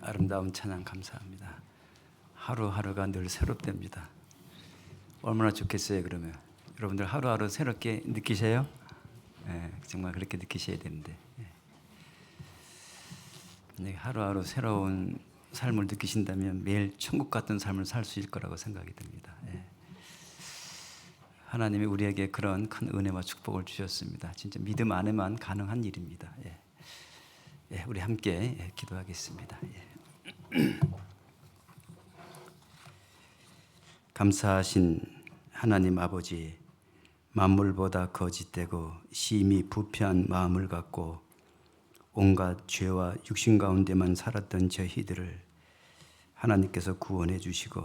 아름다운 찬양 감사합니다. 하루하루가 늘 새롭답니다. 얼마나 좋겠어요. 그러면 여러분들 하루하루 새롭게 느끼세요? 정말 그렇게 느끼셔야 되는데 하루하루 새로운 삶을 느끼신다면 매일 천국 같은 삶을 살 수 있을 거라고 생각이 듭니다. 하나님이 우리에게 그런 큰 은혜와 축복을 주셨습니다. 진짜 믿음 안에만 가능한 일입니다. 우리 함께 기도하겠습니다. 감사하신 하나님 아버지, 만물보다 거짓되고 심히 부패한 마음을 갖고 온갖 죄와 육신 가운데만 살았던 저희들을 하나님께서 구원해 주시고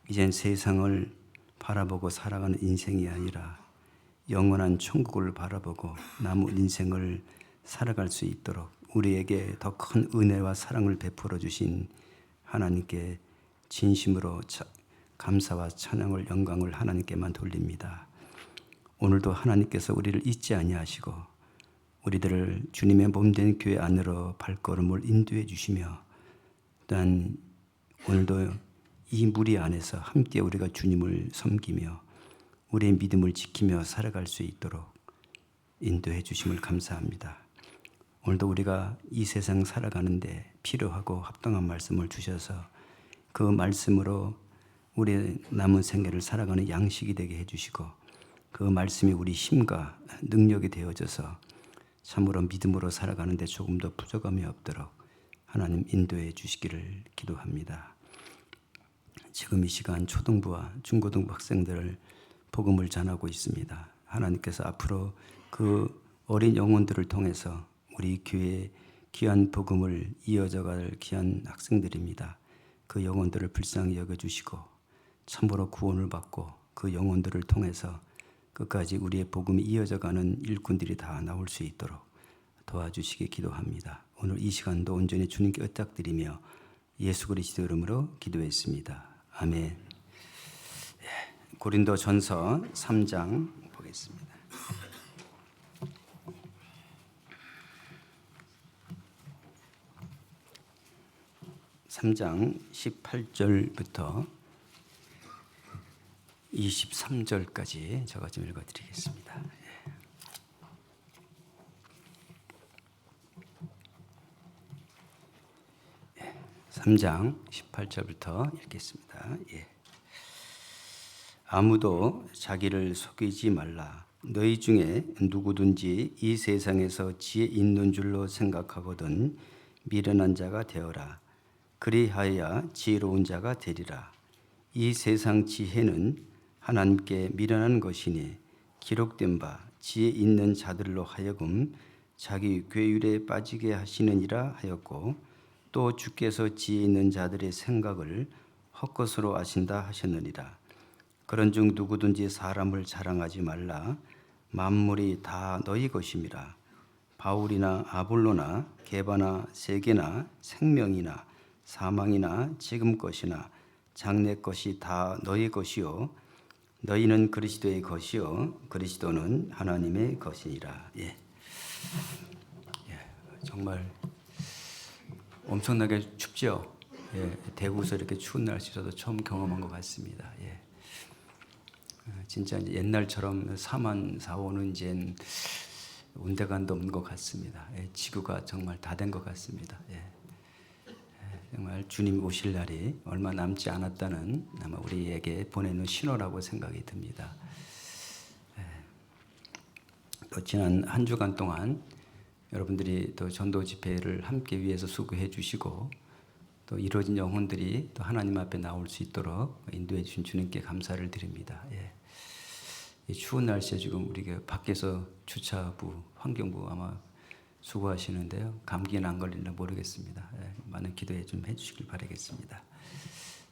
이젠 세상을 바라보고 살아가는 인생이 아니라 영원한 천국을 바라보고 남은 인생을 살아갈 수 있도록 우리에게 더 큰 은혜와 사랑을 베풀어 주신 하나님께 진심으로 감사와 찬양을 영광을 하나님께만 돌립니다. 오늘도 하나님께서 우리를 잊지 아니하시고 우리들을 주님의 몸된 교회 안으로 발걸음을 인도해 주시며 또한 오늘도 이 무리 안에서 함께 우리가 주님을 섬기며 우리의 믿음을 지키며 살아갈 수 있도록 인도해 주심을 감사합니다. 오늘도 우리가 이 세상 살아가는데 필요하고 합당한 말씀을 주셔서 그 말씀으로 우리의 남은 생애를 살아가는 양식이 되게 해주시고 그 말씀이 우리 힘과 능력이 되어져서 참으로 믿음으로 살아가는데 조금 더 부족함이 없도록 하나님 인도해 주시기를 기도합니다. 지금 이 시간 초등부와 중고등부 학생들을 복음을 전하고 있습니다. 하나님께서 앞으로 그 어린 영혼들을 통해서 우리 교회의 귀한 복음을 이어져갈 귀한 학생들입니다. 그 영혼들을 불쌍히 여겨주시고 참으로 구원을 받고 그 영혼들을 통해서 끝까지 우리의 복음이 이어져가는 일꾼들이 다 나올 수 있도록 도와주시기 기도합니다. 오늘 이 시간도 온전히 주님께 의탁드리며 예수 그리스도 이름으로 기도했습니다. 아멘. 고린도전서 3장 보겠습니다. 3장 18절부터 23절까지 제가 좀 읽어드리겠습니다. 3장 18절부터 읽겠습니다. 아무도 자기를 속이지 말라. 너희 중에 누구든지 이 세상에서 지혜 있는 줄로 생각하거든 미련한 자가 되어라. 그리하여야 지혜로운 자가 되리라. 이 세상 지혜는 하나님께 미련한 것이니 기록된 바 지혜 있는 자들로 하여금 자기 괴율에 빠지게 하시느니라 하였고 또 주께서 지혜 있는 자들의 생각을 헛것으로 아신다 하셨느니라. 그런즉 누구든지 사람을 자랑하지 말라. 만물이 다 너희 것임이라. 바울이나 아볼로나 게바나 세계나 생명이나 사망이나 지금 것이나 장래 것이 다 너희 것이요 너희는 그리스도의 것이요 그리스도는 하나님의 것이니라. 정말 엄청나게 춥죠. 대구에서 이렇게 추운 날씨라도 처음 경험한 것 같습니다. 진짜 이제 옛날처럼 4만 4호는 이제 온데간도 없는 것 같습니다. 지구가 정말 다 된 것 같습니다. 정말 주님 오실 날이 얼마 남지 않았다는 아마 우리에게 보내는 신호라고 생각이 듭니다. 또 지난 한 주간 동안 여러분들이 또 전도 집회를 함께 위해서 수고해 주시고 또 이루어진 영혼들이 또 하나님 앞에 나올 수 있도록 인도해 주신 주님께 감사를 드립니다. 이 추운 날씨에 지금 우리가 밖에서 주차부, 환경부 아마 수고하시는데요. 감기는 안 걸리나 모르겠습니다. 많은 기도해 좀 해주시길 바라겠습니다.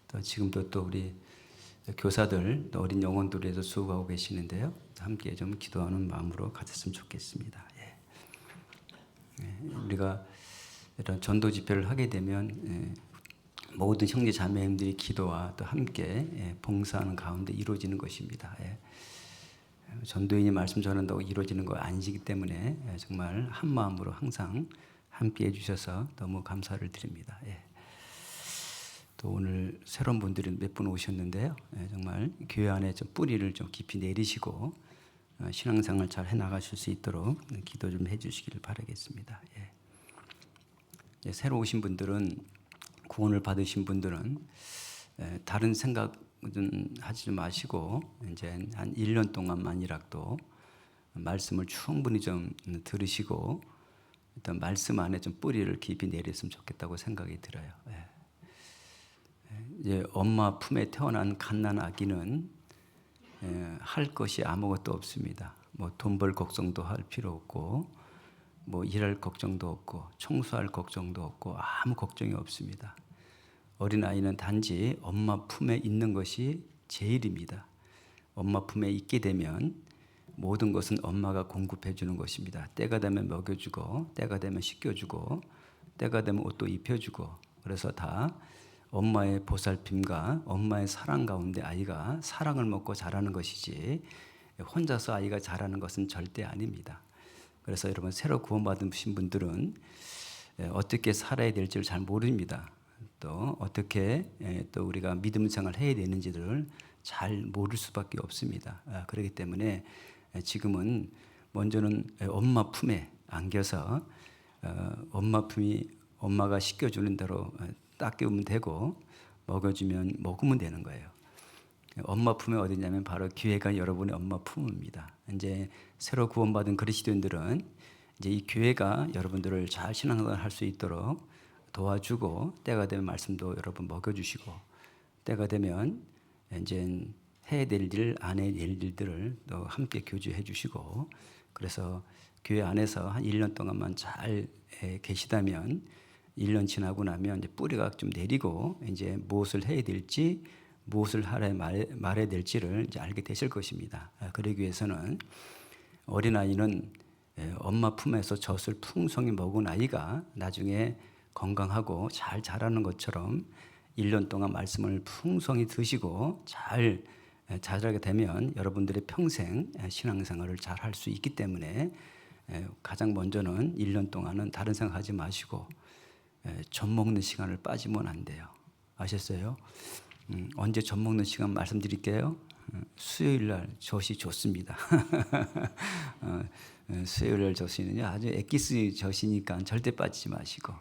또 지금도 또 우리 교사들, 또 어린 영혼들을 위해서 수고하고 계시는데요. 함께 좀 기도하는 마음으로 가졌으면 좋겠습니다. 우리가 이런 전도 집회를 하게 되면 모든 형제 자매님들이 기도와 또 함께 봉사하는 가운데 이루어지는 것입니다. 전도인이 말씀 전한다고 이루어지는 거 아니기 때문에 정말 한 마음으로 항상 함께 해주셔서 너무 감사를 드립니다. 예. 또 오늘 새로운 분들이 몇 분 오셨는데요. 예, 정말 교회 안에 좀 뿌리를 좀 깊이 내리시고 신앙생활 잘 해나가실 수 있도록 기도 좀 해주시기를 바라겠습니다. 예. 예, 새로 오신 분들은 구원을 받으신 분들은 다른 생각은 하지 마시고 이제 한 1년 동안만이라도 말씀을 충분히 좀 들으시고 일단 말씀 안에 좀 뿌리를 깊이 내렸으면 좋겠다고 생각이 들어요. 예. 이제 엄마 품에 태어난 갓난 아기는 할 것이 아무것도 없습니다. 뭐 돈 벌 걱정도 할 필요 없고, 뭐 일할 걱정도 없고, 청소할 걱정도 없고, 아무 걱정이 없습니다. 어린 아이는 단지 엄마 품에 있는 것이 제일입니다. 엄마 품에 있게 되면 모든 것은 엄마가 공급해 주는 것입니다. 때가 되면 먹여주고, 때가 되면 씻겨주고, 때가 되면 옷도 입혀주고, 그래서 다 엄마의 보살핌과 엄마의 사랑 가운데 아이가 사랑을 먹고 자라는 것이지 혼자서 아이가 자라는 것은 절대 아닙니다. 그래서 여러분 새로 구원받으신 분들은 어떻게 살아야 될지를 잘 모릅니다. 또 어떻게 또 우리가 믿음 생활을 해야 되는지를 잘 모를 수밖에 없습니다. 그렇기 때문에 지금은 먼저는 엄마 품에 안겨서 엄마 품이 엄마가 씻겨주는 대로 딱 깨우면 되고 먹여주면 먹으면 되는 거예요. 엄마 품이 어디냐면 바로 교회가 여러분의 엄마 품입니다. 이제 새로 구원받은 그리스도인들은 이제 이 교회가 여러분들을 잘 신앙생활 할 수 있도록 도와주고 때가 되면 말씀도 여러분 먹여주시고 때가 되면 이제 해야 될 일, 안 해야 될 일들을 또 함께 교주해 주시고 그래서 교회 안에서 한 1년 동안만 잘 계시다면 1년 지나고 나면 이제 뿌리가 좀 내리고 이제 무엇을 해야 될지 무엇을 말해야 될지를 이제 알게 되실 것입니다. 그러기 위해서는 어린아이는 엄마 품에서 젖을 풍성히 먹은 아이가 나중에 건강하고 잘 자라는 것처럼 1년 동안 말씀을 풍성히 드시고 잘 자라게 되면 여러분들의 평생 신앙생활을 잘 할 수 있기 때문에 가장 먼저는 1년 동안은 다른 생각하지 마시고 젖 먹는 시간을 빠지면 안 돼요. 아셨어요? 언제 젖 먹는 시간 말씀드릴게요. 수요일 날 젖이 좋습니다. 수요일 날 젖이는요 아주 엑기스 젖이니까 절대 빠지지 마시고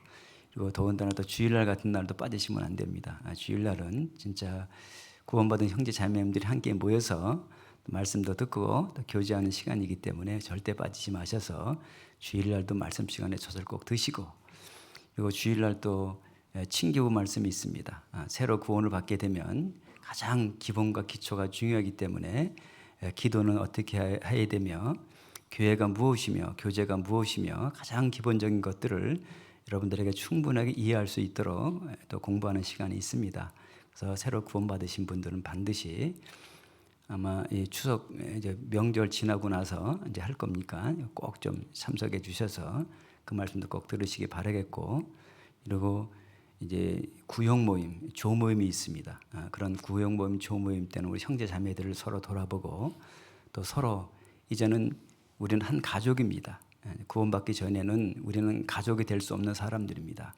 그리고 더군다나 또 주일날 같은 날도 빠지시면 안 됩니다. 주일날은 진짜 구원받은 형제 자매님들이 함께 모여서 말씀도 듣고 또 교제하는 시간이기 때문에 절대 빠지지 마셔서 주일날도 말씀 시간에 젖을 꼭 드시고 그리고 주일날 또 친교부 말씀이 있습니다. 새로 구원을 받게 되면 가장 기본과 기초가 중요하기 때문에 기도는 어떻게 해야 되며 교회가 무엇이며 교제가 무엇이며 가장 기본적인 것들을 여러분들에게 충분하게 이해할 수 있도록 또 공부하는 시간이 있습니다. 그래서 새로 구원받으신 분들은 반드시 아마 이 추석 이제 명절 지나고 나서 이제 할 겁니까? 꼭 좀 참석해 주셔서 그 말씀도 꼭 들으시기 바라겠고, 그리고 이제 구역 모임, 조 모임이 있습니다. 그런 구역 모임, 조 모임 때는 우리 형제 자매들을 서로 돌아보고 또 서로 이제는 우리는 한 가족입니다. 구원받기 전에는 우리는 가족이 될 수 없는 사람들입니다.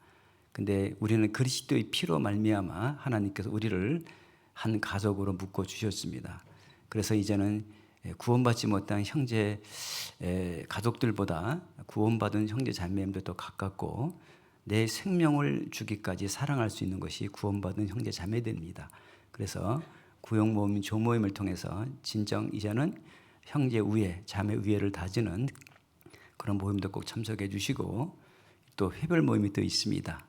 근데 우리는 그리스도의 피로 말미암아 하나님께서 우리를 한 가족으로 묶어 주셨습니다. 그래서 이제는 구원받지 못한 형제 가족들보다 구원받은 형제 자매님들 더 가깝고 내 생명을 주기까지 사랑할 수 있는 것이 구원받은 형제 자매들입니다. 그래서 구역 모임, 조 모임을 통해서 진정 이제는 형제 우애, 자매 우애를 다지는 그런 모임도 꼭 참석해 주시고 또 회별 모임이 또 있습니다.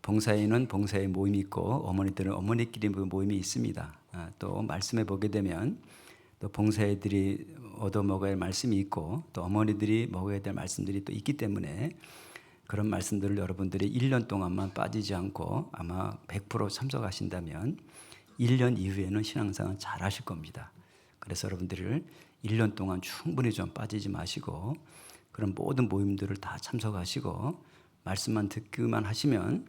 봉사에는 봉사의 모임이 있고 어머니들은 어머니끼리 모임이 있습니다. 또 말씀해 보게 되면 또 봉사애들이 얻어 먹어야 할 말씀이 있고 또 어머니들이 먹어야 될 말씀들이 또 있기 때문에 그런 말씀들을 여러분들이 1년 동안만 빠지지 않고 아마 100% 참석하신다면 1년 이후에는 신앙생활 잘 하실 겁니다. 그래서 여러분들을 1년 동안 충분히 좀 빠지지 마시고 그런 모든 모임들을 다 참석하시고 말씀만 듣기만 하시면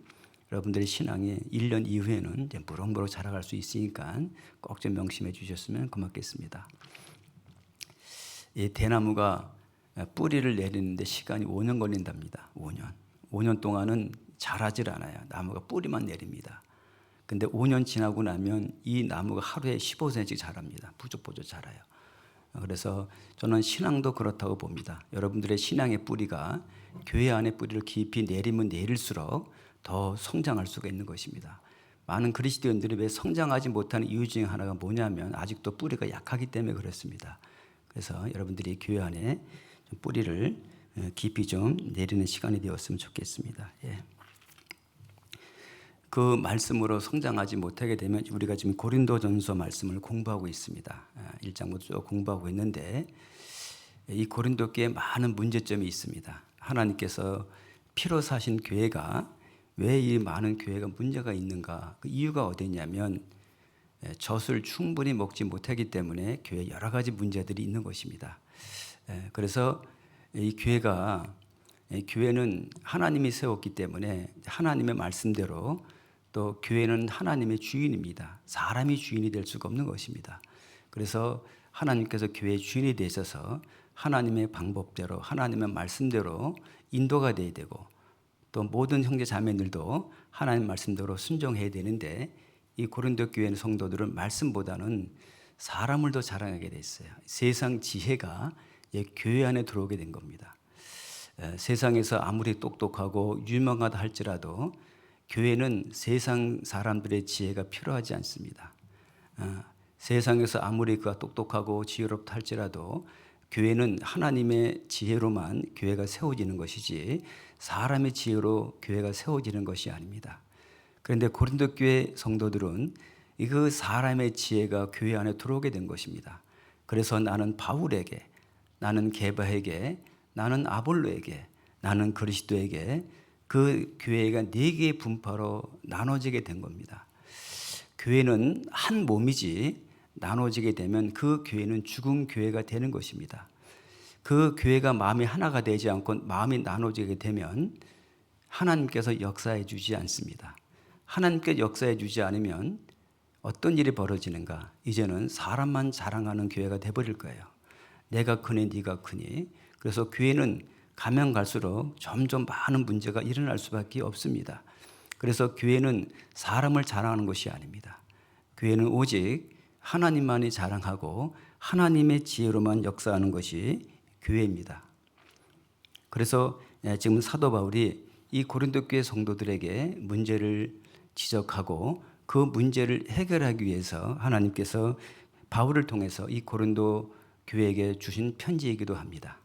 여러분들의 신앙이 1년 이후에는 이제 무럭무럭 자라갈 수 있으니까 꼭 좀 명심해 주셨으면 고맙겠습니다. 이 대나무가 뿌리를 내리는데 시간이 5년 걸린답니다. 5년. 5년 동안은 자라질 않아요. 나무가 뿌리만 내립니다. 근데 5년 지나고 나면 이 나무가 하루에 15cm씩 자랍니다. 부쩍부쩍 자라요. 그래서 저는 신앙도 그렇다고 봅니다. 여러분들의 신앙의 뿌리가 교회 안의 뿌리를 깊이 내리면 내릴수록 더 성장할 수가 있는 것입니다. 많은 그리스도인들이 왜 성장하지 못하는 이유 중에 하나가 뭐냐면 아직도 뿌리가 약하기 때문에 그렇습니다. 그래서 여러분들이 교회 안에 좀 뿌리를 깊이 좀 내리는 시간이 되었으면 좋겠습니다. 예. 그 말씀으로 성장하지 못하게 되면 우리가 지금 고린도전서 말씀을 공부하고 있습니다. 1장부터 쭉 공부하고 있는데 이 고린도 교회에 많은 문제점이 있습니다. 하나님께서 피로 사신 교회가 왜 이 많은 교회가 문제가 있는가? 그 이유가 어디 있냐면 젖을 충분히 먹지 못하기 때문에 교회에 여러 가지 문제들이 있는 것입니다. 그래서 이 교회는 하나님이 세웠기 때문에 하나님의 말씀대로 또 교회는 하나님의 주인입니다. 사람이 주인이 될 수가 없는 것입니다. 그래서 하나님께서 교회의 주인이 되셔서 하나님의 방법대로 하나님의 말씀대로 인도가 돼야 되고 또 모든 형제 자매들도 하나님 말씀대로 순종해야 되는데 이 고린도 교회 성도들은 말씀보다는 사람을 더 자랑하게 돼 있어요. 세상 지혜가 교회 안에 들어오게 된 겁니다. 세상에서 아무리 똑똑하고 유명하다 할지라도 교회는 세상 사람들의 지혜가 필요하지 않습니다. 세상에서 아무리 그가 똑똑하고 지혜롭다 할지라도 교회는 하나님의 지혜로만 교회가 세워지는 것이지 사람의 지혜로 교회가 세워지는 것이 아닙니다. 그런데 고린도 교회 성도들은 그 사람의 지혜가 교회 안에 들어오게 된 것입니다. 그래서 나는 바울에게, 나는 게바에게, 나는 아볼로에게, 나는 그리스도에게 그 교회가 4개의 분파로 나눠지게 된 겁니다. 교회는 한 몸이지 나눠지게 되면 그 교회는 죽은 교회가 되는 것입니다. 그 교회가 마음이 하나가 되지 않고 마음이 나눠지게 되면 하나님께서 역사해 주지 않습니다. 하나님께서 역사해 주지 않으면 어떤 일이 벌어지는가? 이제는 사람만 자랑하는 교회가 돼버릴 거예요. 내가 크니 네가 크니. 그래서 교회는 가면 갈수록 점점 많은 문제가 일어날 수밖에 없습니다. 그래서 교회는 사람을 자랑하는 것이 아닙니다. 교회는 오직 하나님만이 자랑하고 하나님의 지혜로만 역사하는 것이 교회입니다. 그래서 지금 사도 바울이 이 고린도 교회 성도들에게 문제를 지적하고 그 문제를 해결하기 위해서 하나님께서 바울을 통해서 이 고린도 교회에게 주신 편지이기도 합니다.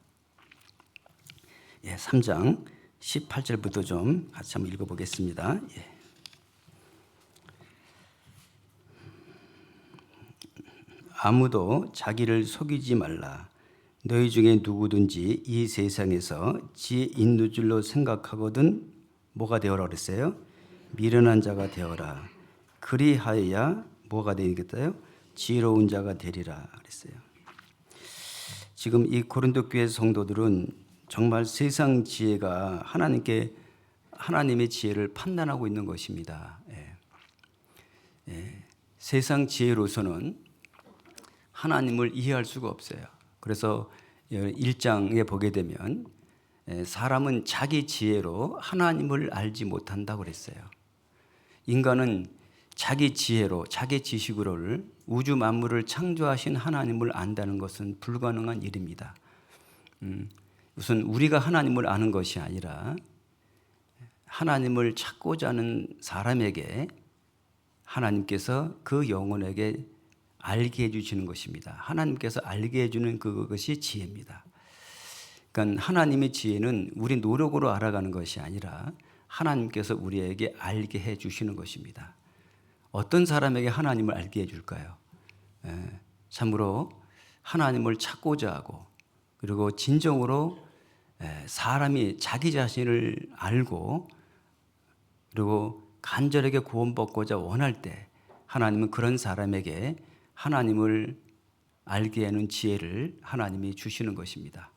3장 18절부터 좀 같이 한번 읽어보겠습니다. 아무도 자기를 속이지 말라. 너희 중에 누구든지 이 세상에서 지혜 있는 줄로 생각하거든 뭐가 되어라 그랬어요? 미련한 자가 되어라. 그리하여야 뭐가 되겠어요? 지혜로운 자가 되리라 그랬어요. 지금 이 고린도 교회 성도들은 정말 세상 지혜가 하나님의 지혜를 판단하고 있는 것입니다. 세상 지혜로서는 하나님을 이해할 수가 없어요. 그래서 1장에 보게 되면 사람은 자기 지혜로 하나님을 알지 못한다고 그랬어요. 인간은 자기 지혜로, 자기 지식으로 우주 만물을 창조하신 하나님을 안다는 것은 불가능한 일입니다. 우선 우리가 하나님을 아는 것이 아니라 하나님을 찾고자 하는 사람에게 하나님께서 그 영혼에게 알게 해주시는 것입니다. 하나님께서 알게 해주는 그것이 지혜입니다. 그러니까 하나님의 지혜는 우리 노력으로 알아가는 것이 아니라 하나님께서 우리에게 알게 해주시는 것입니다. 어떤 사람에게 하나님을 알게 해줄까요? 참으로 하나님을 찾고자 하고 그리고 진정으로 사람이 자기 자신을 알고 그리고 간절하게 구원받고자 원할 때 하나님은 그런 사람에게 하나님을 알게 하는 지혜를 하나님이 주시는 것입니다.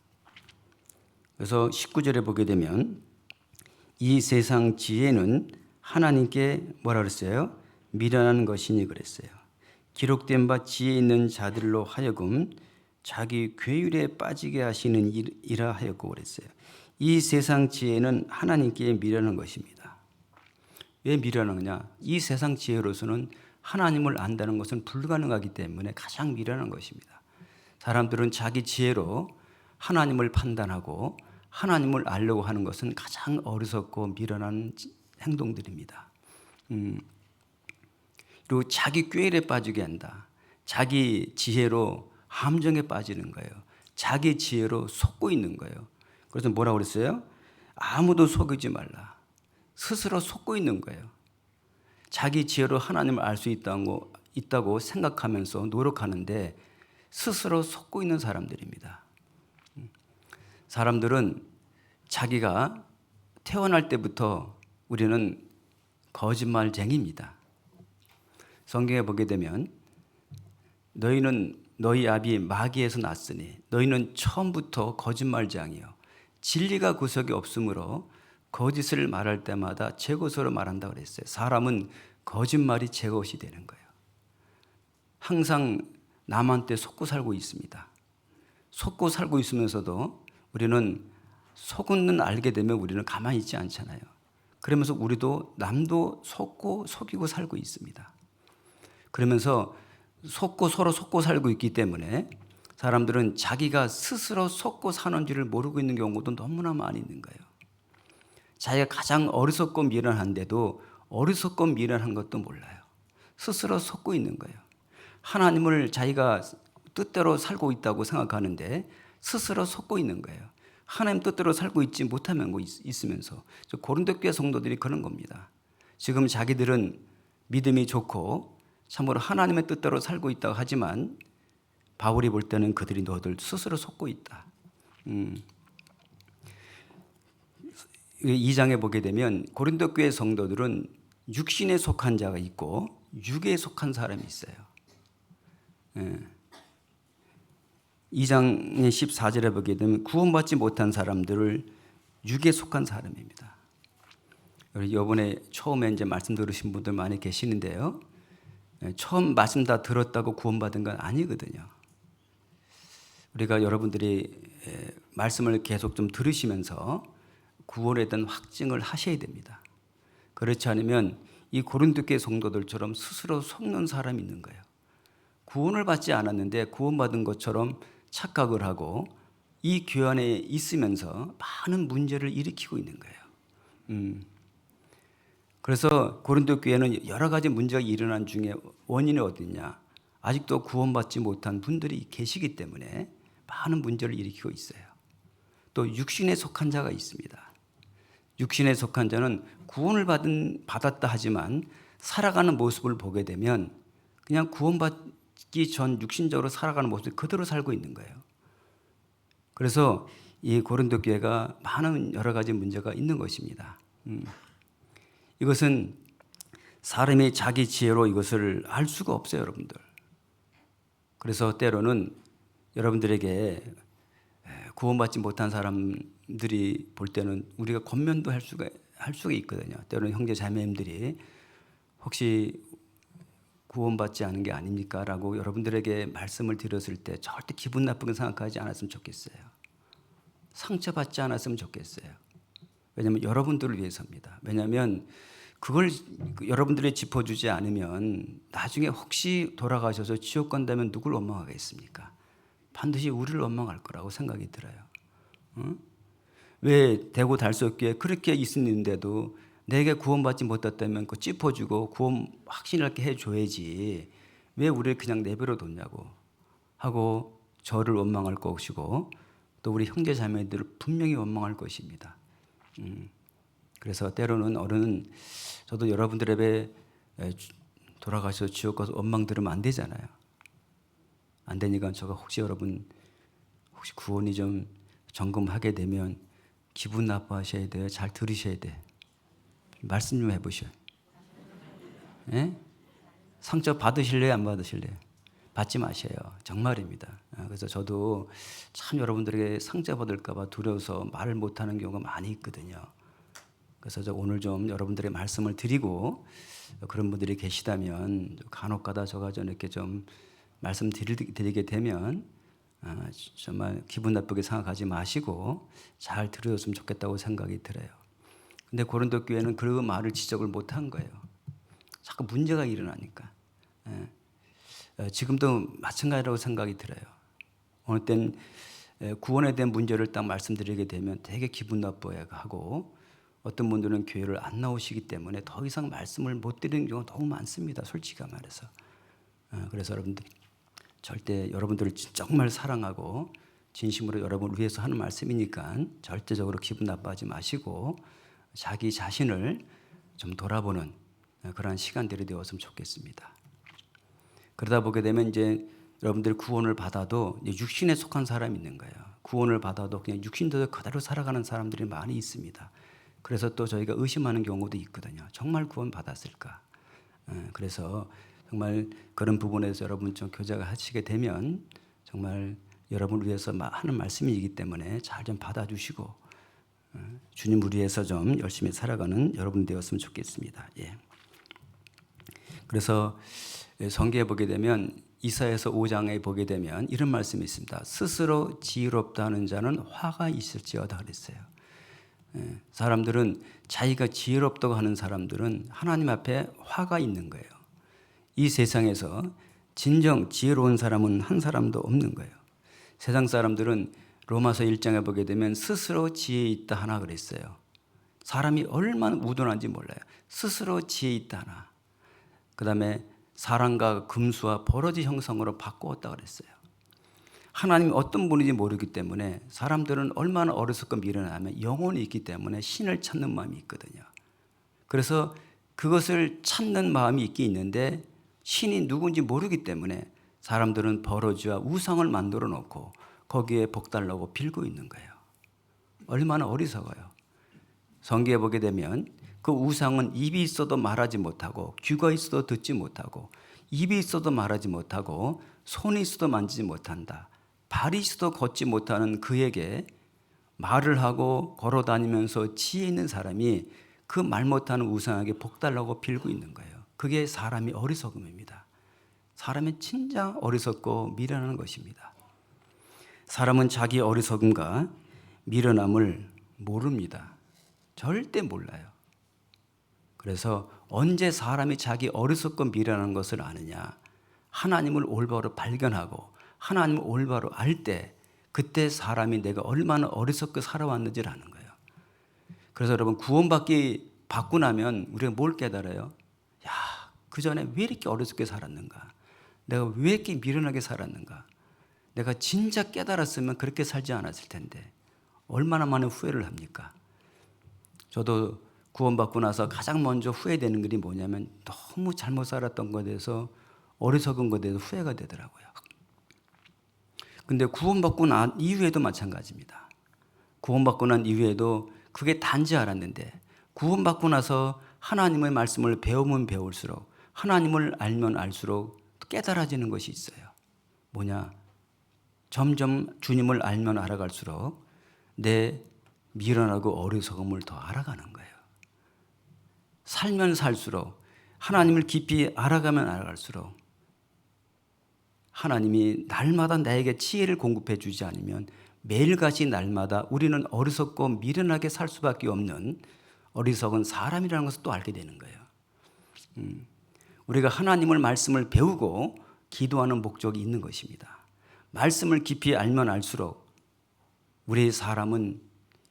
그래서 19절에 보게 되면 이 세상 지혜는 하나님께 뭐라 그랬어요? 미련한 것이니 그랬어요. 기록된 바 지혜 있는 자들로 하여금 자기 괴율에 빠지게 하시는 이라 하였고 그랬어요. 이 세상 지혜는 하나님께 미련한 것입니다. 왜 미련하느냐? 이 세상 지혜로서는 하나님을 안다는 것은 불가능하기 때문에 가장 미련한 것입니다. 사람들은 자기 지혜로 하나님을 판단하고 하나님을 알려고 하는 것은 가장 어리석고 미련한 행동들입니다. 그리고 자기 꾀일에 빠지게 한다. 자기 지혜로 함정에 빠지는 거예요. 자기 지혜로 속고 있는 거예요. 그래서 뭐라고 그랬어요? 아무도 속이지 말라. 스스로 속고 있는 거예요. 자기 지혜로 하나님을 알 수 있다고 생각하면서 노력하는데 스스로 속고 있는 사람들입니다. 사람들은 자기가 태어날 때부터 우리는 거짓말쟁이입니다. 성경에 보게 되면 너희는 너희 아비 마귀에서 났으니 너희는 처음부터 거짓말쟁이요 진리가 구석이 없으므로 거짓을 말할 때마다 제 것으로 말한다 그랬어요. 사람은 거짓말이 제 것이 되는 거예요. 항상 남한테 속고 살고 있습니다. 속고 살고 있으면서도 우리는 속은 알게 되면 우리는 가만히 있지 않잖아요. 그러면서 우리도 남도 속이고 살고 있습니다. 그러면서 서로 속고 살고 있기 때문에 사람들은 자기가 스스로 속고 사는지를 모르고 있는 경우도 너무나 많이 있는 거예요. 자기가 가장 어리석고 미련한데도 어리석고 미련한 것도 몰라요. 스스로 속고 있는 거예요. 하나님을 자기가 뜻대로 살고 있다고 생각하는데 스스로 속고 있는 거예요. 하나님 뜻대로 살고 있지 못하면 있으면서 고린도 교회 성도들이 그런 겁니다. 지금 자기들은 믿음이 좋고 참으로 하나님의 뜻대로 살고 있다고 하지만 바울이 볼 때는 그들이 너희들 스스로 속고 있다. 2장에 보게 되면 고린도 교회 성도들은 육신에 속한 자가 있고 육에 속한 사람이 있어요. 2장 14절에 보게 되면 구원받지 못한 사람들을 육에 속한 사람입니다. 이번에 처음에 이제 말씀 들으신 분들 많이 계시는데요. 처음 말씀 다 들었다고 구원받은 건 아니거든요. 우리가 여러분들이 말씀을 계속 좀 들으시면서 구원에 대한 확증을 하셔야 됩니다. 그렇지 않으면 이 고린도 교회 성도들처럼 스스로 속는 사람이 있는 거예요. 구원을 받지 않았는데 구원받은 것처럼 착각을 하고 이 교회 안에 있으면서 많은 문제를 일으키고 있는 거예요. 그래서 고린도 교회는 여러 가지 문제가 일어난 중에 원인이 어디냐? 아직도 구원받지 못한 분들이 계시기 때문에 많은 문제를 일으키고 있어요. 또 육신에 속한 자가 있습니다. 육신에 속한 자는 구원을 받았다 하지만 살아가는 모습을 보게 되면 그냥 구원받기 전 육신적으로 살아가는 모습을 그대로 살고 있는 거예요. 그래서 이 고린도 교회가 많은 여러 가지 문제가 있는 것입니다. 이것은 사람이 자기 지혜로 이것을 알 수가 없어요, 여러분들. 그래서 때로는 여러분들에게 구원받지 못한 사람들이 볼 때는 우리가 권면도 할 수가 있거든요. 때로는 형제 자매님들이 혹시 구원받지 않은 게 아닙니까? 라고 여러분들에게 말씀을 드렸을 때 절대 기분 나쁘게 생각하지 않았으면 좋겠어요. 상처받지 않았으면 좋겠어요. 왜냐하면 여러분들을 위해서입니다. 왜냐하면 그걸 여러분들이 짚어주지 않으면 나중에 혹시 돌아가셔서 지옥 간다면 누굴 원망하겠습니까? 반드시 우리를 원망할 거라고 생각이 들어요. 왜 대구 달서교에 그렇게 있었는데도 내게 구원받지 못했다면 그 짚어주고 구원 확신하게 해줘야지 왜 우리를 그냥 내버려 뒀냐고 하고 저를 원망할 것이고 또 우리 형제 자매들을 분명히 원망할 것입니다. 그래서 때로는 어른은 저도 여러분들에게 돌아가셔서 지옥 가서 원망 들으면 안 되잖아요. 안 되니까 제가 혹시 여러분 혹시 구원이 좀 점검하게 되면 기분 나빠하셔야 돼요. 잘 들으셔야 돼. 말씀 좀 해보셔요. 예? 상처 받으실래요? 안 받으실래요? 받지 마셔요. 정말입니다. 그래서 저도 참 여러분들에게 상처받을까 봐 두려워서 말을 못하는 경우가 많이 있거든요. 그래서 저 오늘 좀 여러분들의 말씀을 드리고 그런 분들이 계시다면 간혹가다 저가 좀 이렇게 좀 말씀 드리게 되면 정말 기분 나쁘게 생각하지 마시고 잘 들으셨으면 좋겠다고 생각이 들어요. 근데 고린도 교회는 그 말을 지적을 못한 거예요. 자꾸 문제가 일어나니까. 지금도 마찬가지라고 생각이 들어요. 어느 땐 구원에 대한 문제를 딱 말씀드리게 되면 되게 기분 나빠하고, 어떤 분들은 교회를 안 나오시기 때문에 더 이상 말씀을 못 드리는 경우가 너무 많습니다. 솔직히 말해서. 그래서 여러분들 절대 여러분들을 정말 사랑하고 진심으로 여러분을 위해서 하는 말씀이니까 절대적으로 기분 나빠하지 마시고 자기 자신을 좀 돌아보는 그런 시간들이 되었으면 좋겠습니다. 그러다 보게 되면 이제 여러분들 구원을 받아도 육신에 속한 사람이 있는 거예요. 구원을 받아도 그냥 육신대로 그대로 살아가는 사람들이 많이 있습니다. 그래서 또 저희가 의심하는 경우도 있거든요. 정말 구원 받았을까? 그래서 정말 그런 부분에서 여러분 좀 교제가 하시게 되면 정말 여러분을 위해서 하는 말씀이기 때문에 잘 좀 받아주시고 주님을 위해서 좀 열심히 살아가는 여러분 되었으면 좋겠습니다. 예. 그래서 성경에 보게 되면 이사야서 5장에 보게 되면 이런 말씀이 있습니다. 스스로 지혜롭다 하는 자는 화가 있을지어다 그랬어요. 사람들은 자기가 지혜롭다고 하는 사람들은 하나님 앞에 화가 있는 거예요. 이 세상에서 진정 지혜로운 사람은 한 사람도 없는 거예요. 세상 사람들은 로마서 1장에 보게 되면 스스로 지혜 있다 하나 그랬어요. 사람이 얼마나 우둔한지 몰라요. 스스로 지혜 있다 하나. 그 다음에 사랑과 금수와 버러지 형상으로 바꾸었다 그랬어요. 하나님이 어떤 분인지 모르기 때문에 사람들은 얼마나 어리석고 미련하면 영혼이 있기 때문에 신을 찾는 마음이 있거든요. 그래서 그것을 찾는 마음이 있긴 있는데 신이 누군지 모르기 때문에 사람들은 버러지와 우상을 만들어 놓고 거기에 복달라고 빌고 있는 거예요. 얼마나 어리석어요. 성경에 보게 되면 그 우상은 입이 있어도 말하지 못하고 귀가 있어도 듣지 못하고 입이 있어도 말하지 못하고 손이 있어도 만지지 못한다. 발이 있어도 걷지 못하는 그에게 말을 하고 걸어 다니면서 지혜 있는 사람이 그 말 못하는 우상에게 복달라고 빌고 있는 거예요. 그게 사람이 어리석음입니다. 사람이 진짜 어리석고 미련한 것입니다. 사람은 자기 어리석음과 미련함을 모릅니다. 절대 몰라요. 그래서 언제 사람이 자기 어리석고 미련한 것을 아느냐? 하나님을 올바로 발견하고 하나님을 올바로 알 때 그때 사람이 내가 얼마나 어리석게 살아왔는지를 아는 거예요. 그래서 여러분 받고 나면 우리가 뭘 깨달아요? 야, 그 전에 왜 이렇게 어리석게 살았는가? 내가 왜 이렇게 미련하게 살았는가? 내가 진짜 깨달았으면 그렇게 살지 않았을 텐데 얼마나 많은 후회를 합니까? 저도 구원받고 나서 가장 먼저 후회되는 일이 뭐냐면 너무 잘못 살았던 것에 대해서 어리석은 것에 대해서 후회가 되더라고요. 근데 구원받고 난 이후에도 마찬가지입니다. 구원받고 난 이후에도 그게 단지 알았는데 구원받고 나서 하나님의 말씀을 배우면 배울수록 하나님을 알면 알수록 깨달아지는 것이 있어요. 뭐냐? 점점 주님을 알면 알아갈수록 내 미련하고 어리석음을 더 알아가는 거예요. 살면 살수록 하나님을 깊이 알아가면 알아갈수록 하나님이 날마다 나에게 지혜를 공급해 주지 않으면 매일같이 날마다 우리는 어리석고 미련하게 살 수밖에 없는 어리석은 사람이라는 것을 또 알게 되는 거예요. 우리가 하나님을 말씀을 배우고 기도하는 목적이 있는 것입니다. 말씀을 깊이 알면 알수록 우리 사람은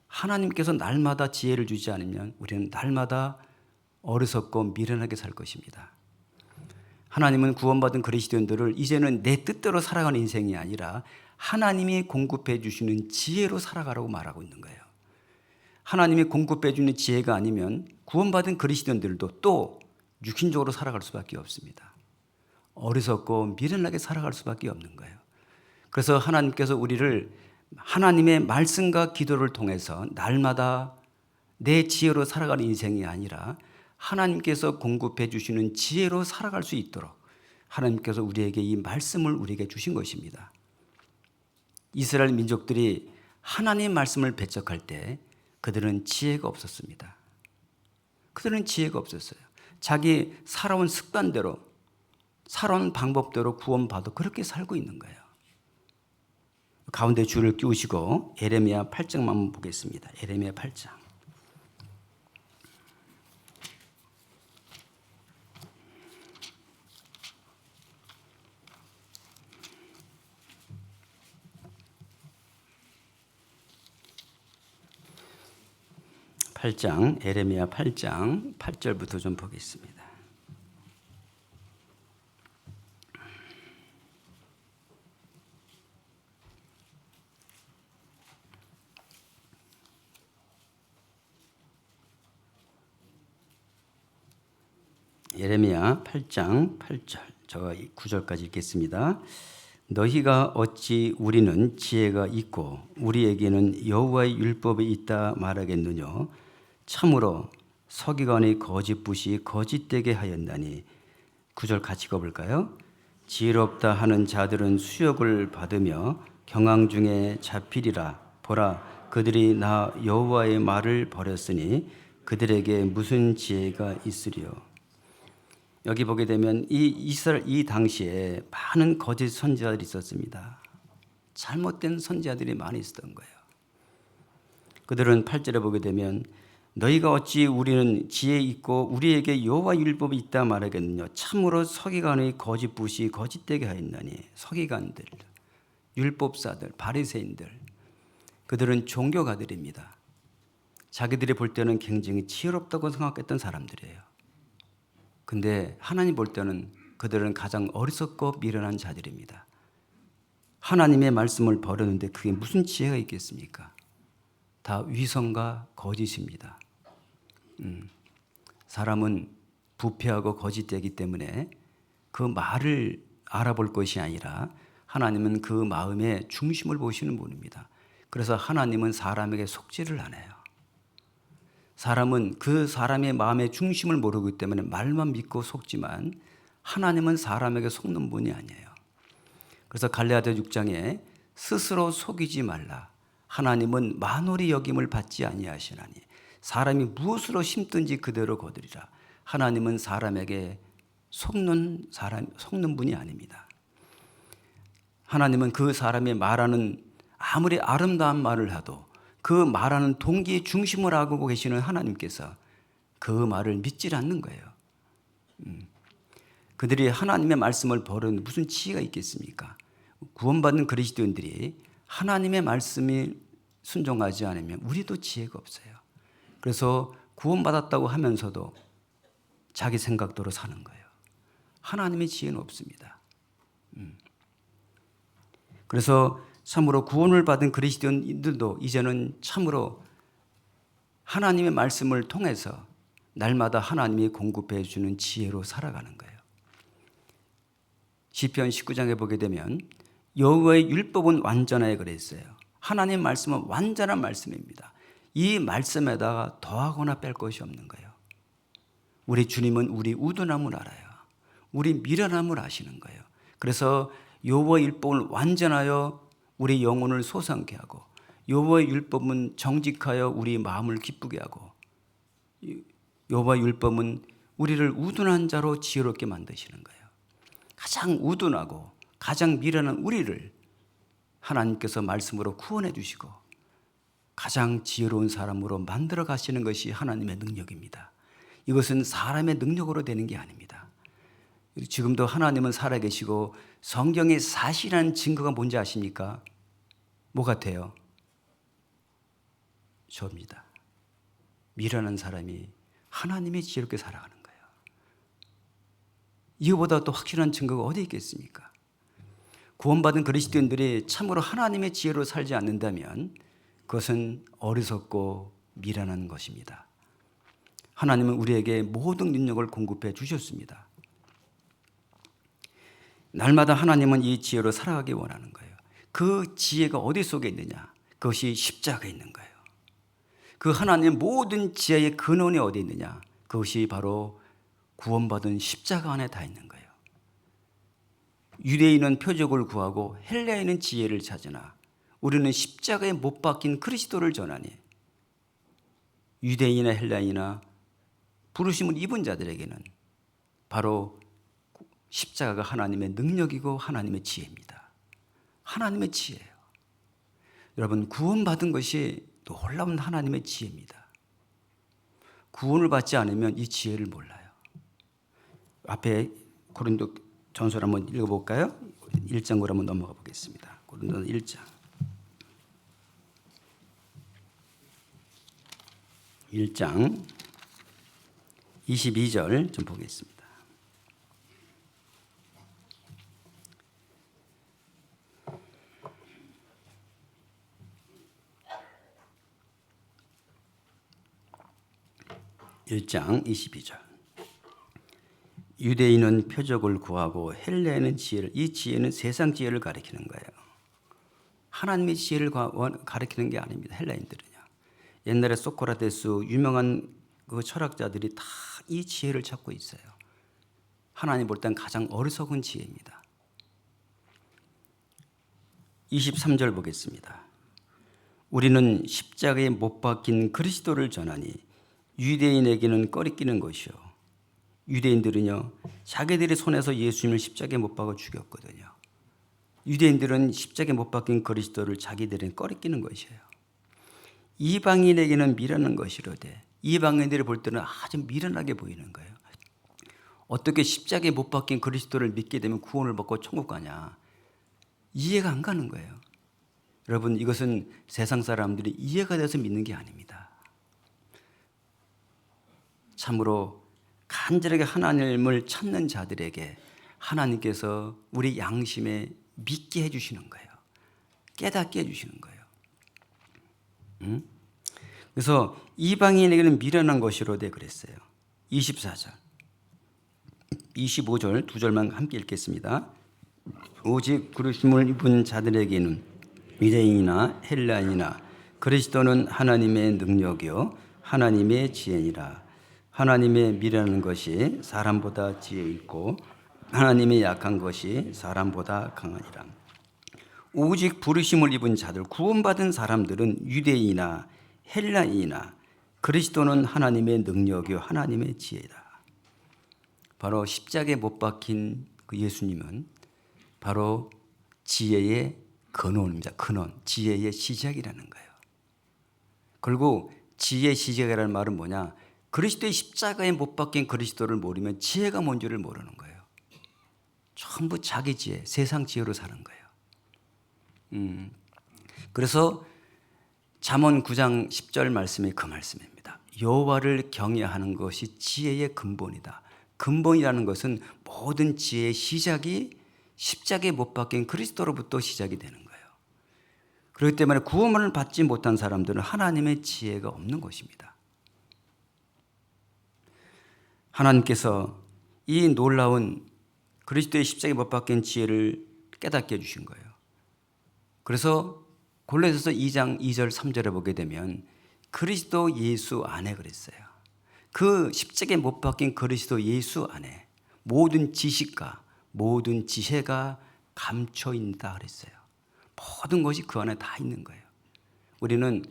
하나님께서 날마다 지혜를 주지 않으면 우리는 날마다 어리석고 미련하게 살 것입니다. 하나님은 구원받은 그리스도인들을 이제는 내 뜻대로 살아가는 인생이 아니라 하나님이 공급해 주시는 지혜로 살아가라고 말하고 있는 거예요. 하나님이 공급해 주는 지혜가 아니면 구원받은 그리스도인들도 또 육신적으로 살아갈 수밖에 없습니다. 어리석고 미련하게 살아갈 수밖에 없는 거예요. 그래서 하나님께서 우리를 하나님의 말씀과 기도를 통해서 날마다 내 지혜로 살아가는 인생이 아니라 하나님께서 공급해 주시는 지혜로 살아갈 수 있도록 하나님께서 우리에게 이 말씀을 우리에게 주신 것입니다. 이스라엘 민족들이 하나님의 말씀을 배척할 때 그들은 지혜가 없었습니다. 그들은 지혜가 없었어요. 자기 살아온 습관대로 살아온 방법대로 구원받아 그렇게 살고 있는 거예요. 가운데 줄을 끼우시고 에레미야 8장만 한번 보겠습니다. 에레미야 8장. 에레미야 8장 8절부터 좀 보겠습니다. 에레미야 8장 8절, 저 9절까지 읽겠습니다. 너희가 어찌 우리는 지혜가 있고 우리에게는 여호와의 율법이 있다 말하겠느냐. 참으로 서기관의 거짓붓이 거짓되게 하였나니. 9절 같이 읽어볼까요? 지혜롭다 하는 자들은 수욕을 받으며 경항 중에 잡히리라. 보라, 그들이 나 여호와의 말을 버렸으니 그들에게 무슨 지혜가 있으리요. 여기 보게 되면 이 당시에 많은 거짓 선지자들이 있었습니다. 잘못된 선지자들이 많이 있었던 거예요. 그들은 8절에 보게 되면 너희가 어찌 우리는 지혜 있고 우리에게 여호와 율법이 있다 말하겠느냐. 참으로 서기관의 거짓붓이 거짓되게 하였나니. 서기관들, 율법사들, 바리새인들, 그들은 종교가들입니다. 자기들이 볼 때는 굉장히 지혜롭다고 생각했던 사람들이에요. 근데 하나님 볼 때는 그들은 가장 어리석고 미련한 자들입니다. 하나님의 말씀을 버렸는데 그게 무슨 지혜가 있겠습니까? 다 위선과 거짓입니다. 사람은 부패하고 거짓되기 때문에 그 말을 알아볼 것이 아니라 하나님은 그 마음의 중심을 보시는 분입니다. 그래서 하나님은 사람에게 속지를 않아요. 사람은 그 사람의 마음의 중심을 모르기 때문에 말만 믿고 속지만 하나님은 사람에게 속는 분이 아니에요. 그래서 갈라디아 6장에 스스로 속이지 말라. 하나님은 만홀히 여김을 받지 아니하시나니. 사람이 무엇으로 심든지 그대로 거두리라. 하나님은 사람에게 속는 분이 아닙니다. 하나님은 그 사람이 말하는 아무리 아름다운 말을 해도 그 말하는 동기의 중심을 알고 계시는 하나님께서 그 말을 믿질 않는 거예요. 그들이 하나님의 말씀을 버리는 무슨 지혜가 있겠습니까? 구원받는 그리스도인들이 하나님의 말씀이 순종하지 않으면 우리도 지혜가 없어요. 그래서 구원받았다고 하면서도 자기 생각대로 사는 거예요. 하나님의 지혜는 없습니다. 그래서 참으로 구원을 받은 그리스도인들도 이제는 참으로 하나님의 말씀을 통해서 날마다 하나님이 공급해 주는 지혜로 살아가는 거예요. 시편 19장에 보게 되면 여호와의 율법은 완전하여 그랬어요. 하나님의 말씀은 완전한 말씀입니다. 이 말씀에다가 더하거나 뺄 것이 없는 거예요. 우리 주님은 우리 우둔함을 알아요. 우리 미련함을 아시는 거예요. 그래서 여호와의 율법을 완전하여 우리 영혼을 솟아나게 하고 여호와의 율법은 정직하여 우리 마음을 기쁘게 하고 여호와의 율법은 우리를 우둔한 자로 지혜롭게 만드시는 거예요. 가장 우둔하고 가장 미련한 우리를 하나님께서 말씀으로 구원해 주시고 가장 지혜로운 사람으로 만들어 가시는 것이 하나님의 능력입니다. 이것은 사람의 능력으로 되는 게 아닙니다. 지금도 하나님은 살아계시고 성경의 사실한 증거가 뭔지 아십니까? 뭐 같아요? 저입니다. 미련한 사람이 하나님의 지혜롭게 살아가는 거예요. 이거보다 또 확실한 증거가 어디 있겠습니까? 구원받은 그리스도인들이 참으로 하나님의 지혜로 살지 않는다면 그것은 어리석고 미련한 것입니다. 하나님은 우리에게 모든 능력을 공급해 주셨습니다. 날마다 하나님은 이 지혜로 살아가기 원하는 거예요. 그 지혜가 어디 속에 있느냐? 그것이 십자가에 있는 거예요. 그 하나님의 모든 지혜의 근원이 어디 있느냐? 그것이 바로 구원받은 십자가 안에 다 있는 거예요. 유대인은 표적을 구하고 헬라인은 지혜를 찾으나 우리는 십자가에 못 박힌 그리스도를 전하니 유대인이나 헬라인이나 부르심을 입은 자들에게는 바로 십자가가 하나님의 능력이고 하나님의 지혜입니다. 하나님의 지혜예요. 여러분, 구원받은 것이 놀라운 하나님의 지혜입니다. 구원을 받지 않으면 이 지혜를 몰라요. 앞에 고린도 전서를 한번 읽어볼까요? 1장으로 한번 넘어가 보겠습니다. 고린도 1장 1장 22절 좀 보겠습니다. (1장) 22절. 유대인은 표적을 구하고 헬라인은 지혜를, 이 지혜는 세상 지혜를 가리키는 거예요. 하나님의 지혜를 가리키는 게 아닙니다. 헬라인들은요. 옛날에 소크라테스 유명한 그 철학자들이 다 이 지혜를 찾고 있어요. 하나님 볼 땐 가장 어리석은 지혜입니다. 23절 보겠습니다. 우리는 십자가에 못 박힌 그리스도를 전하니 유대인에게는 꺼리끼는 것이요. 유대인들은요, 자기들의 손에서 예수님을 십자가에 못 박아 죽였거든요. 유대인들은 십자가에 못 박힌 그리스도를 자기들은 꺼리끼는 것이에요. 이방인에게는 미련한 것이로되, 이방인들이 볼 때는 아주 미련하게 보이는 거예요. 어떻게 십자가에 못 박힌 그리스도를 믿게 되면 구원을 받고 천국 가냐? 이해가 안 가는 거예요. 여러분, 이것은 세상 사람들이 이해가 돼서 믿는 게 아닙니다. 참으로 간절하게 하나님을 찾는 자들에게 하나님께서 우리 양심에 믿게 해주시는 거예요. 깨닫게 해주시는 거예요. 그래서 이방인에게는 미련한 것이로되 그랬어요. 24절 25절 두 절만 함께 읽겠습니다. 오직 부르심을 입은 자들에게는 유대인이나 헬라인이나 그리스도는 하나님의 능력이요 하나님의 지혜니라. 하나님의 미련한 것이 사람보다 지혜 있고 하나님의 약한 것이 사람보다 강하니라. 오직 부르심을 입은 자들, 구원받은 사람들은 유대인이나 헬라인이나 그리스도는 하나님의 능력이요 하나님의 지혜다. 바로 십자가에 못 박힌 그 예수님은 바로 지혜의 근원입니다. 근원, 지혜의 시작이라는 거예요. 그리고 지혜의 시작이라는 말은 뭐냐? 그리스도의 십자가에 못 박힌 그리스도를 모르면 지혜가 뭔지를 모르는 거예요. 전부 자기 지혜, 세상 지혜로 사는 거예요. 그래서 잠언 9장 10절 말씀이 그 말씀입니다. 여호와를 경외하는 것이 지혜의 근본이다. 근본이라는 것은 모든 지혜의 시작이 십자가에 못 박힌 그리스도로부터 시작이 되는 거예요. 그렇기 때문에 구원을 받지 못한 사람들은 하나님의 지혜가 없는 것입니다. 하나님께서 이 놀라운 그리스도의 십자가에 못 박힌 지혜를 깨닫게 해주신 거예요. 그래서 골로새서 2장 2절 3절에 보게 되면 그리스도 예수 안에 그랬어요. 그 십자가에 못 박힌 그리스도 예수 안에 모든 지식과 모든 지혜가 감춰 있다 그랬어요. 모든 것이 그 안에 다 있는 거예요. 우리는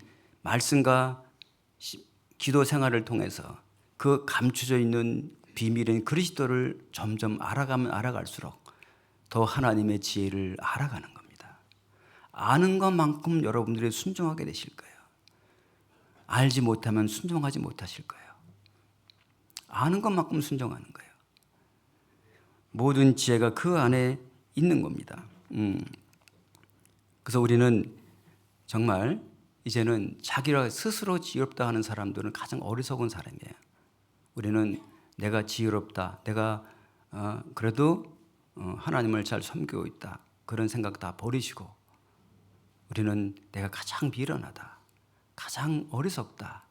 말씀과 기도 생활을 통해서 그 감춰져 있는 비밀인 그리스도를 점점 알아가면 알아갈수록 더 하나님의 지혜를 알아가는 겁니다. 아는 것만큼 여러분들이 순종하게 되실 거예요. 알지 못하면 순종하지 못하실 거예요. 아는 것만큼 순종하는 거예요. 모든 지혜가 그 안에 있는 겁니다. 그래서 우리는 정말 이제는 자기가 스스로 지혜롭다 하는 사람들은 가장 어리석은 사람이에요. 우리는 내가 지혜롭다, 내가 그래도 하나님을 잘 섬기고 있다, 그런 생각 다 버리시고 우리는 내가 가장 미련하다, 가장 어리석다,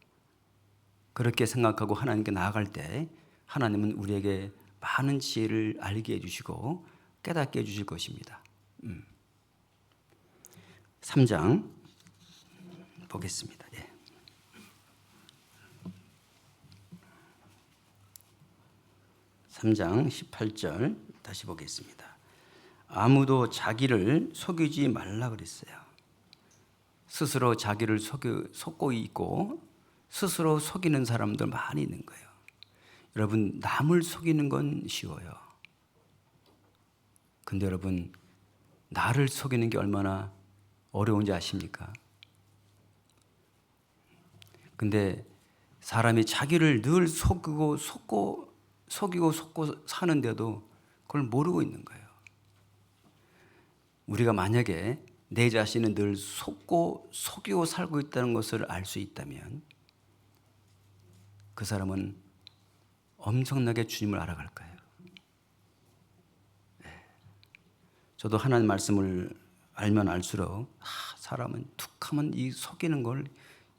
그렇게 생각하고 하나님께 나아갈 때 하나님은 우리에게 많은 지혜를 알게 해주시고 깨닫게 해주실 것입니다. 3장 보겠습니다. 3장 18절 다시 보겠습니다. 아무도 자기를 속이지 말라 그랬어요. 스스로 자기를 속고 있고 스스로 속이는 사람들 많이 있는 거예요. 여러분, 남을 속이는 건 쉬워요. 근데 여러분, 나를 속이는 게 얼마나 어려운지 아십니까? 근데 사람이 자기를 늘 속이고 사는데도 그걸 모르고 있는 거예요. 우리가 만약에 내 자신은 늘 속이고 살고 있다는 것을 알 수 있다면 그 사람은 엄청나게 주님을 알아갈 거예요. 저도 하나님 말씀을 알면 알수록 사람은 툭하면 이 속이는 걸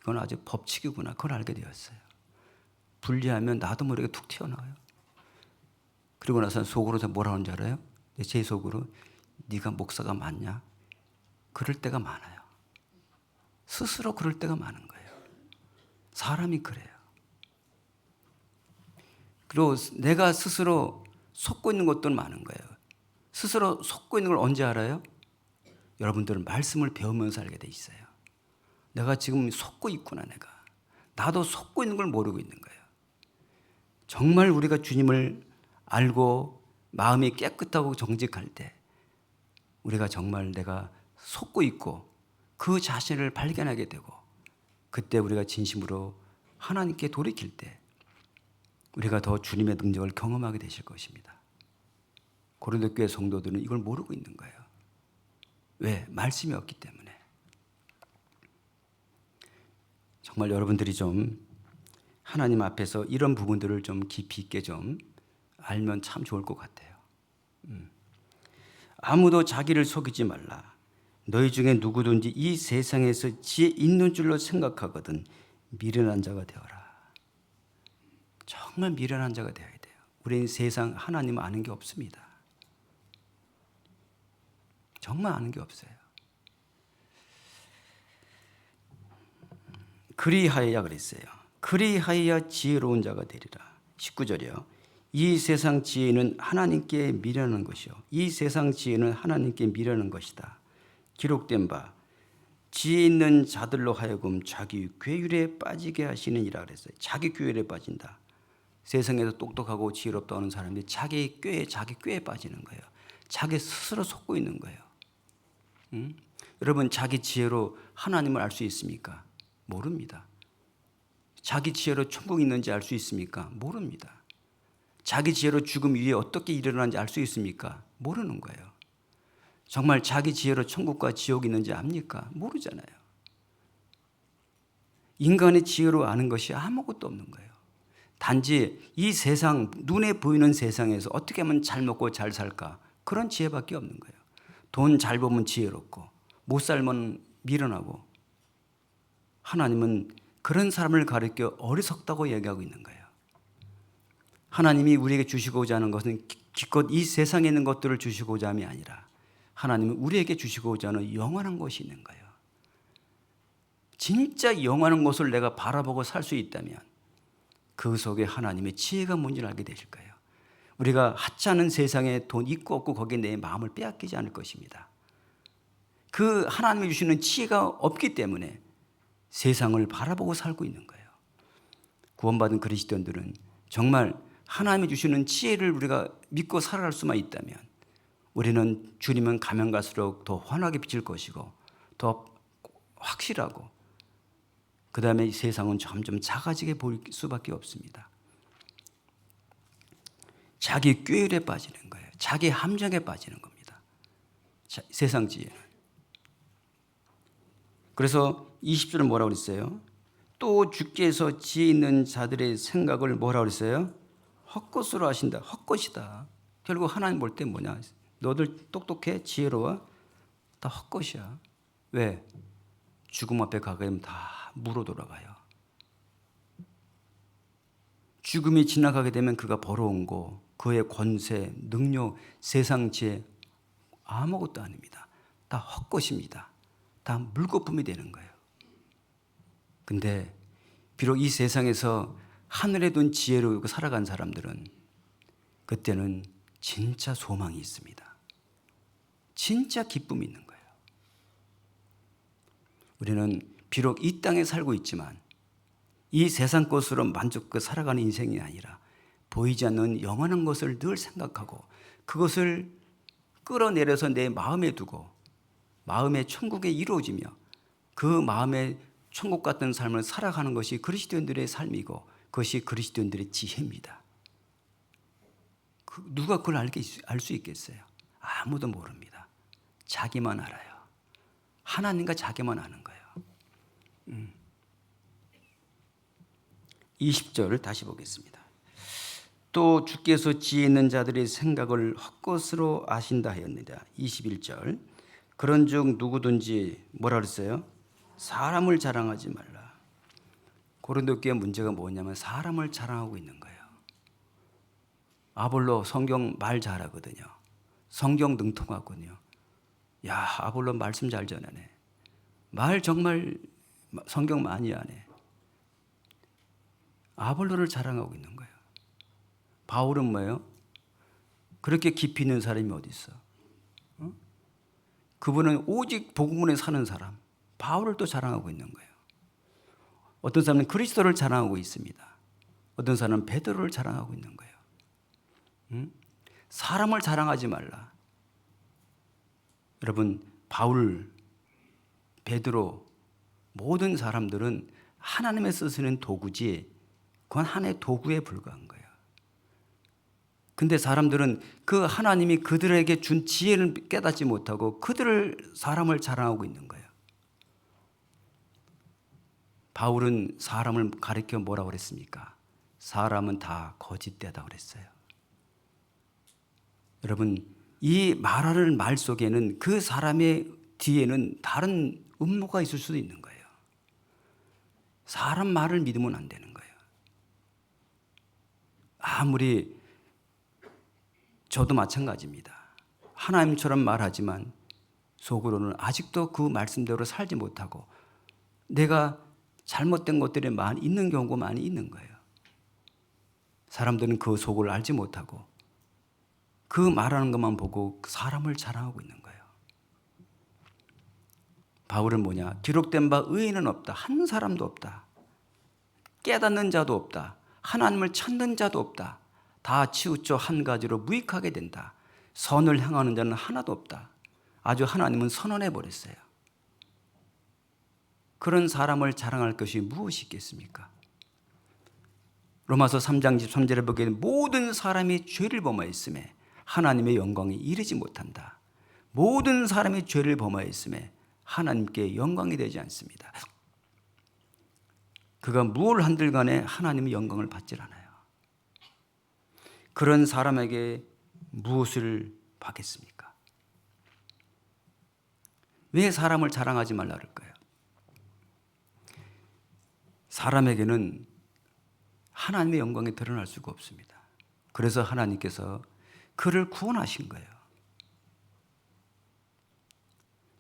이건 아주 법칙이구나 그걸 알게 되었어요. 분리하면 나도 모르게 툭 튀어나와요. 그리고 나서 속으로 뭐라 하는 줄 알아요? 제 속으로 네가 목사가 맞냐? 그럴 때가 많아요. 스스로 그럴 때가 많은 거예요. 사람이 그래요. 그리고 내가 스스로 속고 있는 것도 많은 거예요. 스스로 속고 있는 걸 언제 알아요? 여러분들은 말씀을 배우면서 알게 돼 있어요. 내가 지금 속고 있구나 내가. 나도 속고 있는 걸 모르고 있는 거예요. 정말 우리가 주님을 알고 마음이 깨끗하고 정직할 때 우리가 정말 내가 속고 있고 그 자신을 발견하게 되고 그때 우리가 진심으로 하나님께 돌이킬 때 우리가 더 주님의 능력을 경험하게 되실 것입니다. 고린도 교회 성도들은 이걸 모르고 있는 거예요. 왜? 말씀이 없기 때문에. 정말 여러분들이 좀 하나님 앞에서 이런 부분들을 좀 깊이 있게 좀 알면 참 좋을 것 같아요. 아무도 자기를 속이지 말라. 너희 중에 누구든지 이 세상에서 지혜 있는 줄로 생각하거든 미련한 자가 되어라. 정말 미련한 자가 되어야 돼요. 우리는 세상 하나님 아는 게 없습니다. 정말 아는 게 없어요. 그리하여야 그랬어요. 그리하여야 지혜로운 자가 되리라. 19절이요. 이 세상 지혜는 하나님께 미련한 것이요. 이 세상 지혜는 하나님께 미련한 것이다. 기록된 바 지혜 있는 자들로 하여금 자기 괴율에 빠지게 하시느니라 그랬어요. 자기 괴율에 빠진다. 세상에서 똑똑하고 지혜롭다 하는 사람들이 자기 꾀에 빠지는 거예요. 자기 스스로 속고 있는 거예요. 여러분 자기 지혜로 하나님을 알 수 있습니까? 모릅니다. 자기 지혜로 천국이 있는지 알 수 있습니까? 모릅니다. 자기 지혜로 죽음 위에 어떻게 일어나는지 알 수 있습니까? 모르는 거예요. 정말 자기 지혜로 천국과 지옥이 있는지 압니까? 모르잖아요. 인간의 지혜로 아는 것이 아무것도 없는 거예요. 단지 이 세상, 눈에 보이는 세상에서 어떻게 하면 잘 먹고 잘 살까? 그런 지혜밖에 없는 거예요. 돈 잘 벌면 지혜롭고 못 살면 미련하고 하나님은 그런 사람을 가리켜 어리석다고 얘기하고 있는 거예요. 하나님이 우리에게 주시고자 하는 것은 기껏 이 세상에 있는 것들을 주시고자 함이 아니라 하나님은 우리에게 주시고자 하는 영원한 것이 있는 거예요. 진짜 영원한 것을 내가 바라보고 살 수 있다면 그 속에 하나님의 지혜가 뭔지를 알게 되실 거예요. 우리가 하찮은 세상에 돈 있고 없고 거기에 내 마음을 빼앗기지 않을 것입니다. 그 하나님이 주시는 지혜가 없기 때문에 세상을 바라보고 살고 있는 거예요. 구원받은 그리스도인들은 정말 하나님이 주시는 지혜를 우리가 믿고 살아갈 수만 있다면 우리는 주님은 가면 갈수록 더 환하게 비칠 것이고 더 확실하고 그 다음에 이 세상은 점점 작아지게 보일 수밖에 없습니다. 자기 꾀율에 빠지는 거예요. 자기 함정에 빠지는 겁니다. 세상 지혜는. 그래서 20절은 뭐라고 그랬어요? 또 주께서 지혜 있는 자들의 생각을 뭐라고 그랬어요? 헛것으로 하신다. 헛것이다. 결국 하나님 볼 때 뭐냐? 너들 똑똑해? 지혜로워? 다 헛것이야. 왜? 죽음 앞에 가게 되면 다 무로 돌아가요. 죽음이 지나가게 되면 그가 벌어온 거, 그의 권세, 능력, 세상 지혜 아무것도 아닙니다. 다 헛것입니다. 다 물거품이 되는 거예요. 근데 비록 이 세상에서 하늘에 둔 지혜로 살아간 사람들은 그때는 진짜 소망이 있습니다. 진짜 기쁨이 있는 거예요. 우리는 비록 이 땅에 살고 있지만 이 세상 것으로 만족하고 살아가는 인생이 아니라 보이지 않는 영원한 것을 늘 생각하고 그것을 끌어내려서 내 마음에 두고 마음의 천국에 이루어지며 그 마음에 천국 같은 삶을 살아가는 것이 그리스도인들의 삶이고 그것이 그리스도인들의 지혜입니다. 누가 그걸 알 수 있겠어요? 아무도 모릅니다. 자기만 알아요. 하나님과 자기만 아는 거예요. 20절을 다시 보겠습니다. 또 주께서 지혜 있는 자들의 생각을 헛것으로 아신다 하였느니라. 21절. 그런즉 누구든지 뭐라 그랬어요? 사람을 자랑하지 말라. 고린도 교회 문제가 뭐냐면 사람을 자랑하고 있는 거예요. 아볼로 성경 말 잘하거든요. 성경 능통하거든요. 야, 아볼로 말씀 잘 전하네. 말 정말 성경 많이 하네. 아볼로를 자랑하고 있는 거예요. 바울은 뭐예요? 그렇게 깊이 있는 사람이 어디 있어? 그분은 오직 복음에 사는 사람. 바울을 또 자랑하고 있는 거예요. 어떤 사람은 그리스도를 자랑하고 있습니다. 어떤 사람은 베드로를 자랑하고 있는 거예요. 사람을 자랑하지 말라. 여러분, 바울, 베드로 모든 사람들은 하나님의 쓰시는 도구지 그건 하나의 도구에 불과한 거예요. 근데 사람들은 그 하나님이 그들에게 준 지혜를 깨닫지 못하고 사람을 자랑하고 있는 거예요. 바울은 사람을 가리켜 뭐라고 그랬습니까? 사람은 다 거짓되다 그랬어요. 여러분, 이 말하는 말 속에는 그 사람의 뒤에는 다른 음모가 있을 수도 있는 거예요. 사람 말을 믿으면 안 되는 거예요. 아무리 저도 마찬가지입니다. 하나님처럼 말하지만 속으로는 아직도 그 말씀대로 살지 못하고 내가 잘못된 것들이 많이 있는 경우가 많이 있는 거예요. 사람들은 그 속을 알지 못하고 그 말하는 것만 보고 사람을 자랑하고 있는 거예요. 바울은 뭐냐? 기록된 바 의인은 없다. 한 사람도 없다. 깨닫는 자도 없다. 하나님을 찾는 자도 없다. 다 치우쳐 한 가지로 무익하게 된다. 선을 향하는 자는 하나도 없다. 아주 하나님은 선언해 버렸어요. 그런 사람을 자랑할 것이 무엇이 있겠습니까? 로마서 3장 13절에 보기에 모든 사람이 죄를 범하였음에 하나님의 영광이 이르지 못한다. 모든 사람이 죄를 범하였음에 하나님께 영광이 되지 않습니다. 그가 무엇을 한들 간에 하나님의 영광을 받질 않아요. 그런 사람에게 무엇을 받겠습니까? 왜 사람을 자랑하지 말라 그럴까요? 사람에게는 하나님의 영광이 드러날 수가 없습니다. 그래서 하나님께서 그를 구원하신 거예요.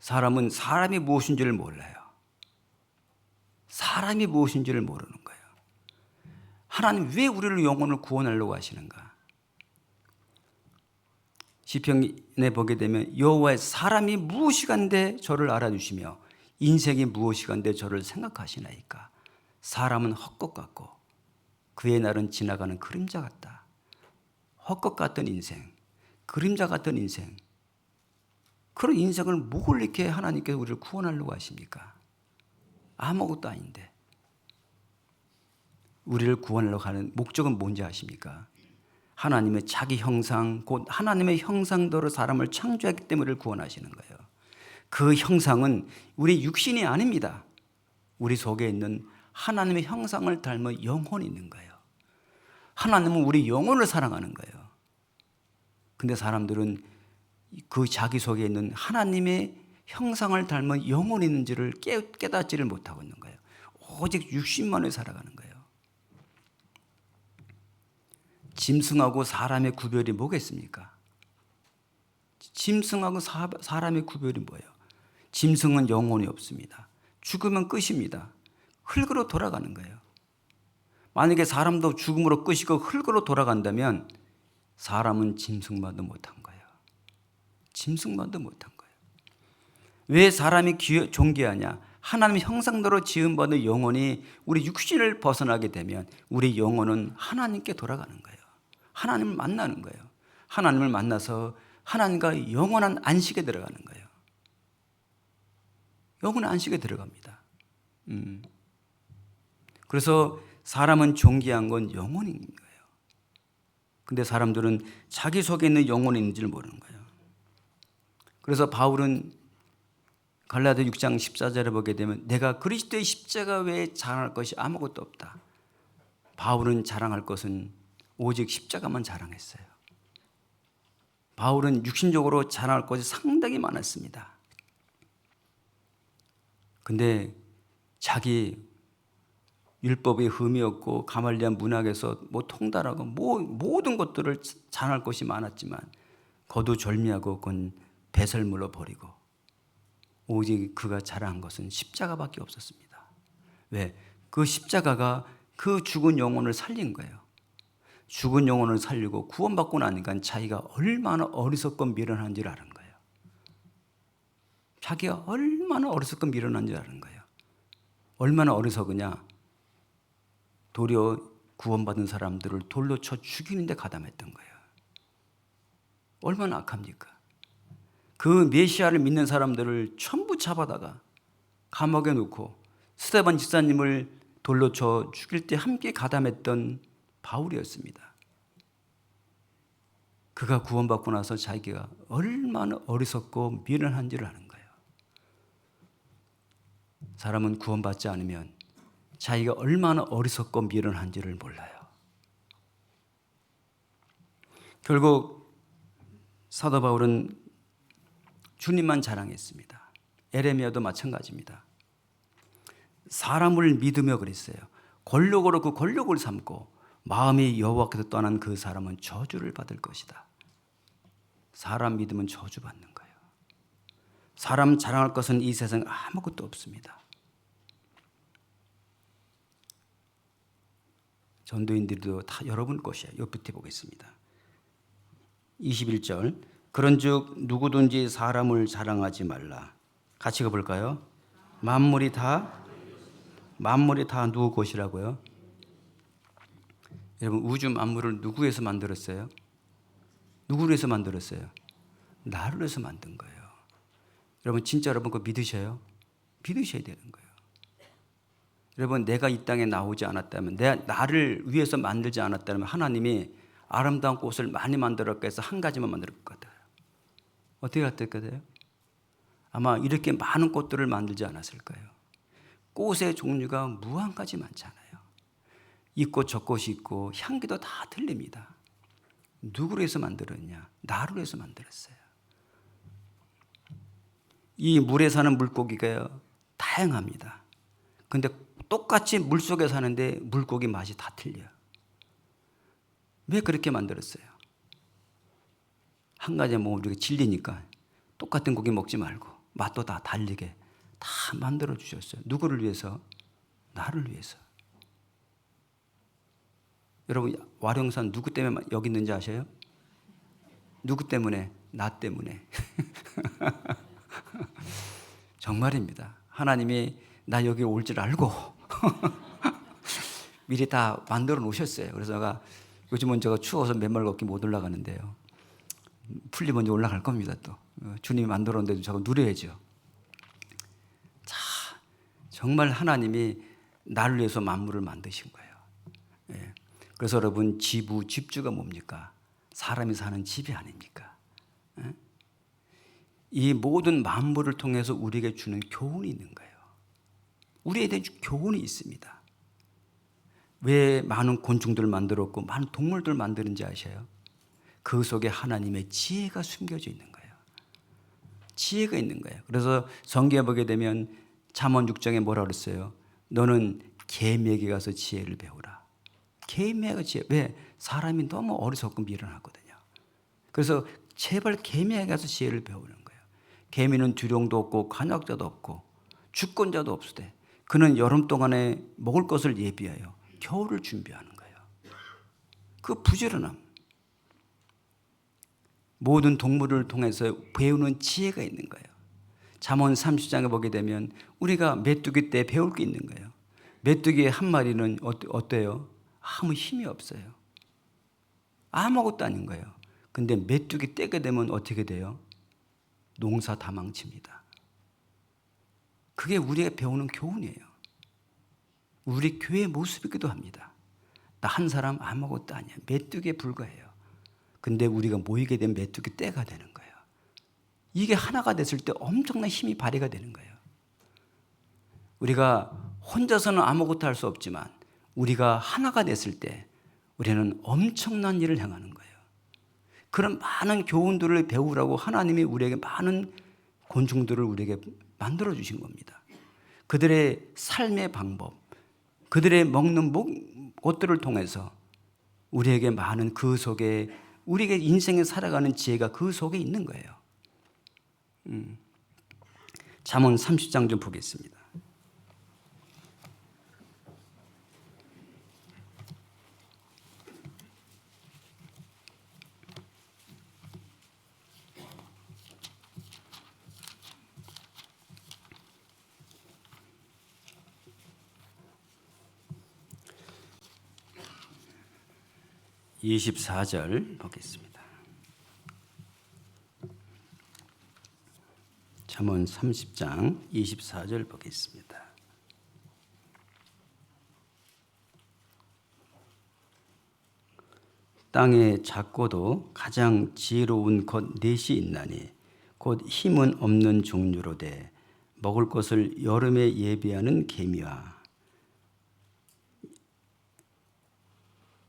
사람은 사람이 무엇인지를 몰라요. 사람이 무엇인지를 모르는 거예요. 하나님 왜 우리를 영혼을 구원하려고 하시는가? 시편에 보게 되면 여호와의 사람이 무엇이간데 저를 알아주시며 인생이 무엇이간데 저를 생각하시나이까. 사람은 헛것 같고 그의 날은 지나가는 그림자 같다. 헛것 같던 인생, 그림자 같던 인생, 그런 인생을 뭘 이렇게 하나님께서 우리를 구원하려고 하십니까? 아무것도 아닌데. 우리를 구원하려고 하는 목적은 뭔지 아십니까? 하나님의 자기 형상, 곧 하나님의 형상대로 사람을 창조했기 때문에 구원하시는 거예요. 그 형상은 우리 육신이 아닙니다. 우리 속에 있는 하나님의 형상을 닮은 영혼이 있는 거예요. 하나님은 우리 영혼을 사랑하는 거예요. 근데 사람들은 그 자기 속에 있는 하나님의 형상을 닮은 영혼이 있는지를 깨닫지를 못하고 있는 거예요. 오직 육신만을 살아가는 거예요. 짐승하고 사람의 구별이 뭐겠습니까? 짐승하고 사람의 구별이 뭐예요? 짐승은 영혼이 없습니다. 죽으면 끝입니다. 흙으로 돌아가는 거예요. 만약에 사람도 죽음으로 끝이고 흙으로 돌아간다면 사람은 짐승만도 못한 거예요. 짐승만도 못한 거예요. 왜 사람이 존귀하냐? 하나님의 형상대로 지음받은 영혼이 우리 육신을 벗어나게 되면 우리 영혼은 하나님께 돌아가는 거예요. 하나님을 만나는 거예요. 하나님을 만나서 하나님과 영원한 안식에 들어가는 거예요. 영원한 안식에 들어갑니다. 그래서 사람은 존귀한 건 영혼인 거예요. 근데 사람들은 자기 속에 있는 영혼이 있는지를 모르는 거예요. 그래서 바울은 갈라디아 6장 14절에 보게 되면 내가 그리스도의 십자가 외에 자랑할 것이 아무것도 없다. 바울은 자랑할 것은 오직 십자가만 자랑했어요. 바울은 육신적으로 자랑할 것이 상당히 많았습니다. 근데 자기 율법의 흠이었고 가말리안 문학에서 통달하고 모든 것들을 자랑할 것이 많았지만 거두절미하고 그건 배설물로 버리고 오직 그가 자랑한 것은 십자가밖에 없었습니다. 왜? 그 십자가가 그 죽은 영혼을 살린 거예요. 죽은 영혼을 살리고 구원받고 나니까 자기가 얼마나 어리석건 미련한지를 아는 거예요. 자기가 얼마나 어리석건 미련한지 아는 거예요. 얼마나 어리석으냐? 도리어 구원받은 사람들을 돌로 쳐 죽이는 데 가담했던 거예요. 얼마나 악합니까? 그 메시아를 믿는 사람들을 전부 잡아다가 감옥에 놓고 스데반 집사님을 돌로 쳐 죽일 때 함께 가담했던 바울이었습니다. 그가 구원받고 나서 자기가 얼마나 어리석고 미련한지를 아는 거예요. 사람은 구원받지 않으면 자기가 얼마나 어리석고 미련한지를 몰라요. 결국 사도 바울은 주님만 자랑했습니다. 에레미야도 마찬가지입니다. 사람을 믿으며 그랬어요. 권력으로 그 권력을 삼고 마음이 여호와께서 떠난 그 사람은 저주를 받을 것이다. 사람 믿으면 저주받는 거예요. 사람 자랑할 것은 이 세상에 아무것도 없습니다. 전도인들도 다 여러분 것이에요. 옆부터 보겠습니다. 21절 그런즉 누구든지 사람을 자랑하지 말라. 같이 가볼까요? 만물이 다 누구 것이라고요? 여러분 우주 만물을 누구에서 만들었어요? 누구를 위해서 만들었어요? 나를 위해서 만든 거예요. 여러분 진짜 여러분 그거 믿으셔요? 믿으셔야 되는 거예요. 여러분 내가 이 땅에 나오지 않았다면 나를 위해서 만들지 않았다면 하나님이 아름다운 꽃을 많이 만들었고 해서 한 가지만 만들 것 같아요. 어떻게 할 것같아요? 아마 이렇게 많은 꽃들을 만들지 않았을 거예요. 꽃의 종류가 무한 가지 많잖아요. 이 꽃 저 꽃이 있고 향기도 다 틀립니다. 누구를 위해서 만들었냐? 나를 위해서 만들었어요. 이 물에 사는 물고기가 다양합니다. 근데 똑같이 물속에 사는데 물고기 맛이 다 틀려요. 왜 그렇게 만들었어요? 한 가지 우리가 질리니까 똑같은 고기 먹지 말고 맛도 다 다르게 다 만들어 주셨어요. 누구를 위해서? 나를 위해서. 여러분 와룡산 누구 때문에 여기 있는지 아셔요? 누구 때문에? 나 때문에. 정말입니다. 하나님이 나 여기 올 줄 알고 미리 다 만들어 놓으셨어요. 그래서 제가 요즘은 제가 추워서 맨발 걷기 못 올라가는데요. 풀리면 이제 올라갈 겁니다. 또 주님이 만들어 놓은데도 저거 누려야죠. 자, 정말 하나님이 나를 위해서 만물을 만드신 거예요. 예. 그래서 여러분 집주가 뭡니까? 사람이 사는 집이 아닙니까? 예? 이 모든 만물을 통해서 우리에게 주는 교훈이 있는 거예요. 우리에 대한 교훈이 있습니다. 왜 많은 곤충들을 만들었고 많은 동물들을 만드는지 아셔요? 그 속에 하나님의 지혜가 숨겨져 있는 거예요. 지혜가 있는 거예요. 그래서 성경에 보게 되면 잠언 6장에 뭐라 그랬어요? 너는 개미에게 가서 지혜를 배우라. 개미에게 지혜. 왜? 사람이 너무 어리석고 미련하거든요. 그래서 제발 개미에게 가서 지혜를 배우는 거예요. 개미는 두령도 없고 간역자도 없고 주권자도 없으되 그는 여름 동안에 먹을 것을 예비하여 겨울을 준비하는 거예요. 그 부지런함. 모든 동물을 통해서 배우는 지혜가 있는 거예요. 잠언 30장에 보게 되면 우리가 메뚜기 때 배울 게 있는 거예요. 메뚜기 한 마리는 어때요? 아무 힘이 없어요. 아무것도 아닌 거예요. 근데 메뚜기 떼게 되면 어떻게 돼요? 농사 다 망칩니다. 그게 우리가 배우는 교훈이에요. 우리 교회의 모습이기도 합니다. 나 한 사람 아무것도 아니야. 메뚜기에 불과해요. 근데 우리가 모이게 되면 메뚜기 떼가 되는 거예요. 이게 하나가 됐을 때 엄청난 힘이 발휘가 되는 거예요. 우리가 혼자서는 아무것도 할 수 없지만 우리가 하나가 됐을 때 우리는 엄청난 일을 행하는 거예요. 그런 많은 교훈들을 배우라고 하나님이 우리에게 많은 곤충들을 우리에게 만들어 주신 겁니다. 그들의 삶의 방법, 그들의 먹는 것들을 통해서 우리에게 많은 그 속에 우리에게 인생에 살아가는 지혜가 그 속에 있는 거예요. 잠언 30장 좀 보겠습니다. (24절) 보겠습니다. 잠언 30장 24절 보겠습니다. 땅에 작고도 가장 지혜로운 것 넷이 있나니 곧 힘은 없는 종류로되 먹을 것을 여름에 예비하는 개미와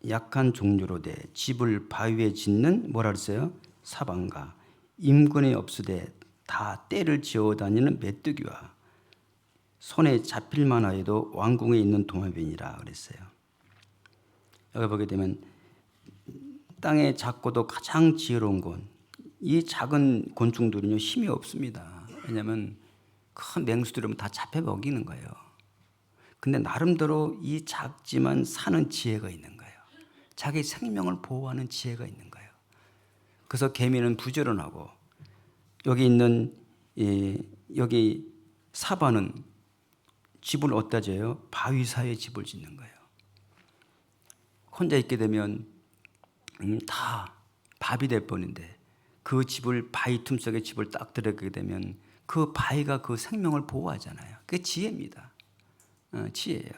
약한 종류로되 집을 바위에 짓는 뭐라 그랬어요? 사방과 임근이 없으되 다 떼를 지어 다니는 메뚜기와 손에 잡힐만 하여도 왕궁에 있는 도마뱀이라 그랬어요. 여기 보게 되면 땅에 작고도 가장 지혜로운 건 이 작은 곤충들은요 힘이 없습니다. 왜냐하면 큰 맹수들은 다 잡혀 먹이는 거예요. 근데 나름대로 이 작지만 사는 지혜가 있는 거예요. 자기 생명을 보호하는 지혜가 있는 거예요. 그래서 개미는 부지런하고 여기 있는 여기 사바는 집을 어디다 져요? 바위 사이에 집을 짓는 거예요. 혼자 있게 되면 다 밥이 될 뻔인데 그 집을 바위 틈속에 집을 딱 들어가게 되면 그 바위가 그 생명을 보호하잖아요. 그게 지혜입니다. 지혜예요.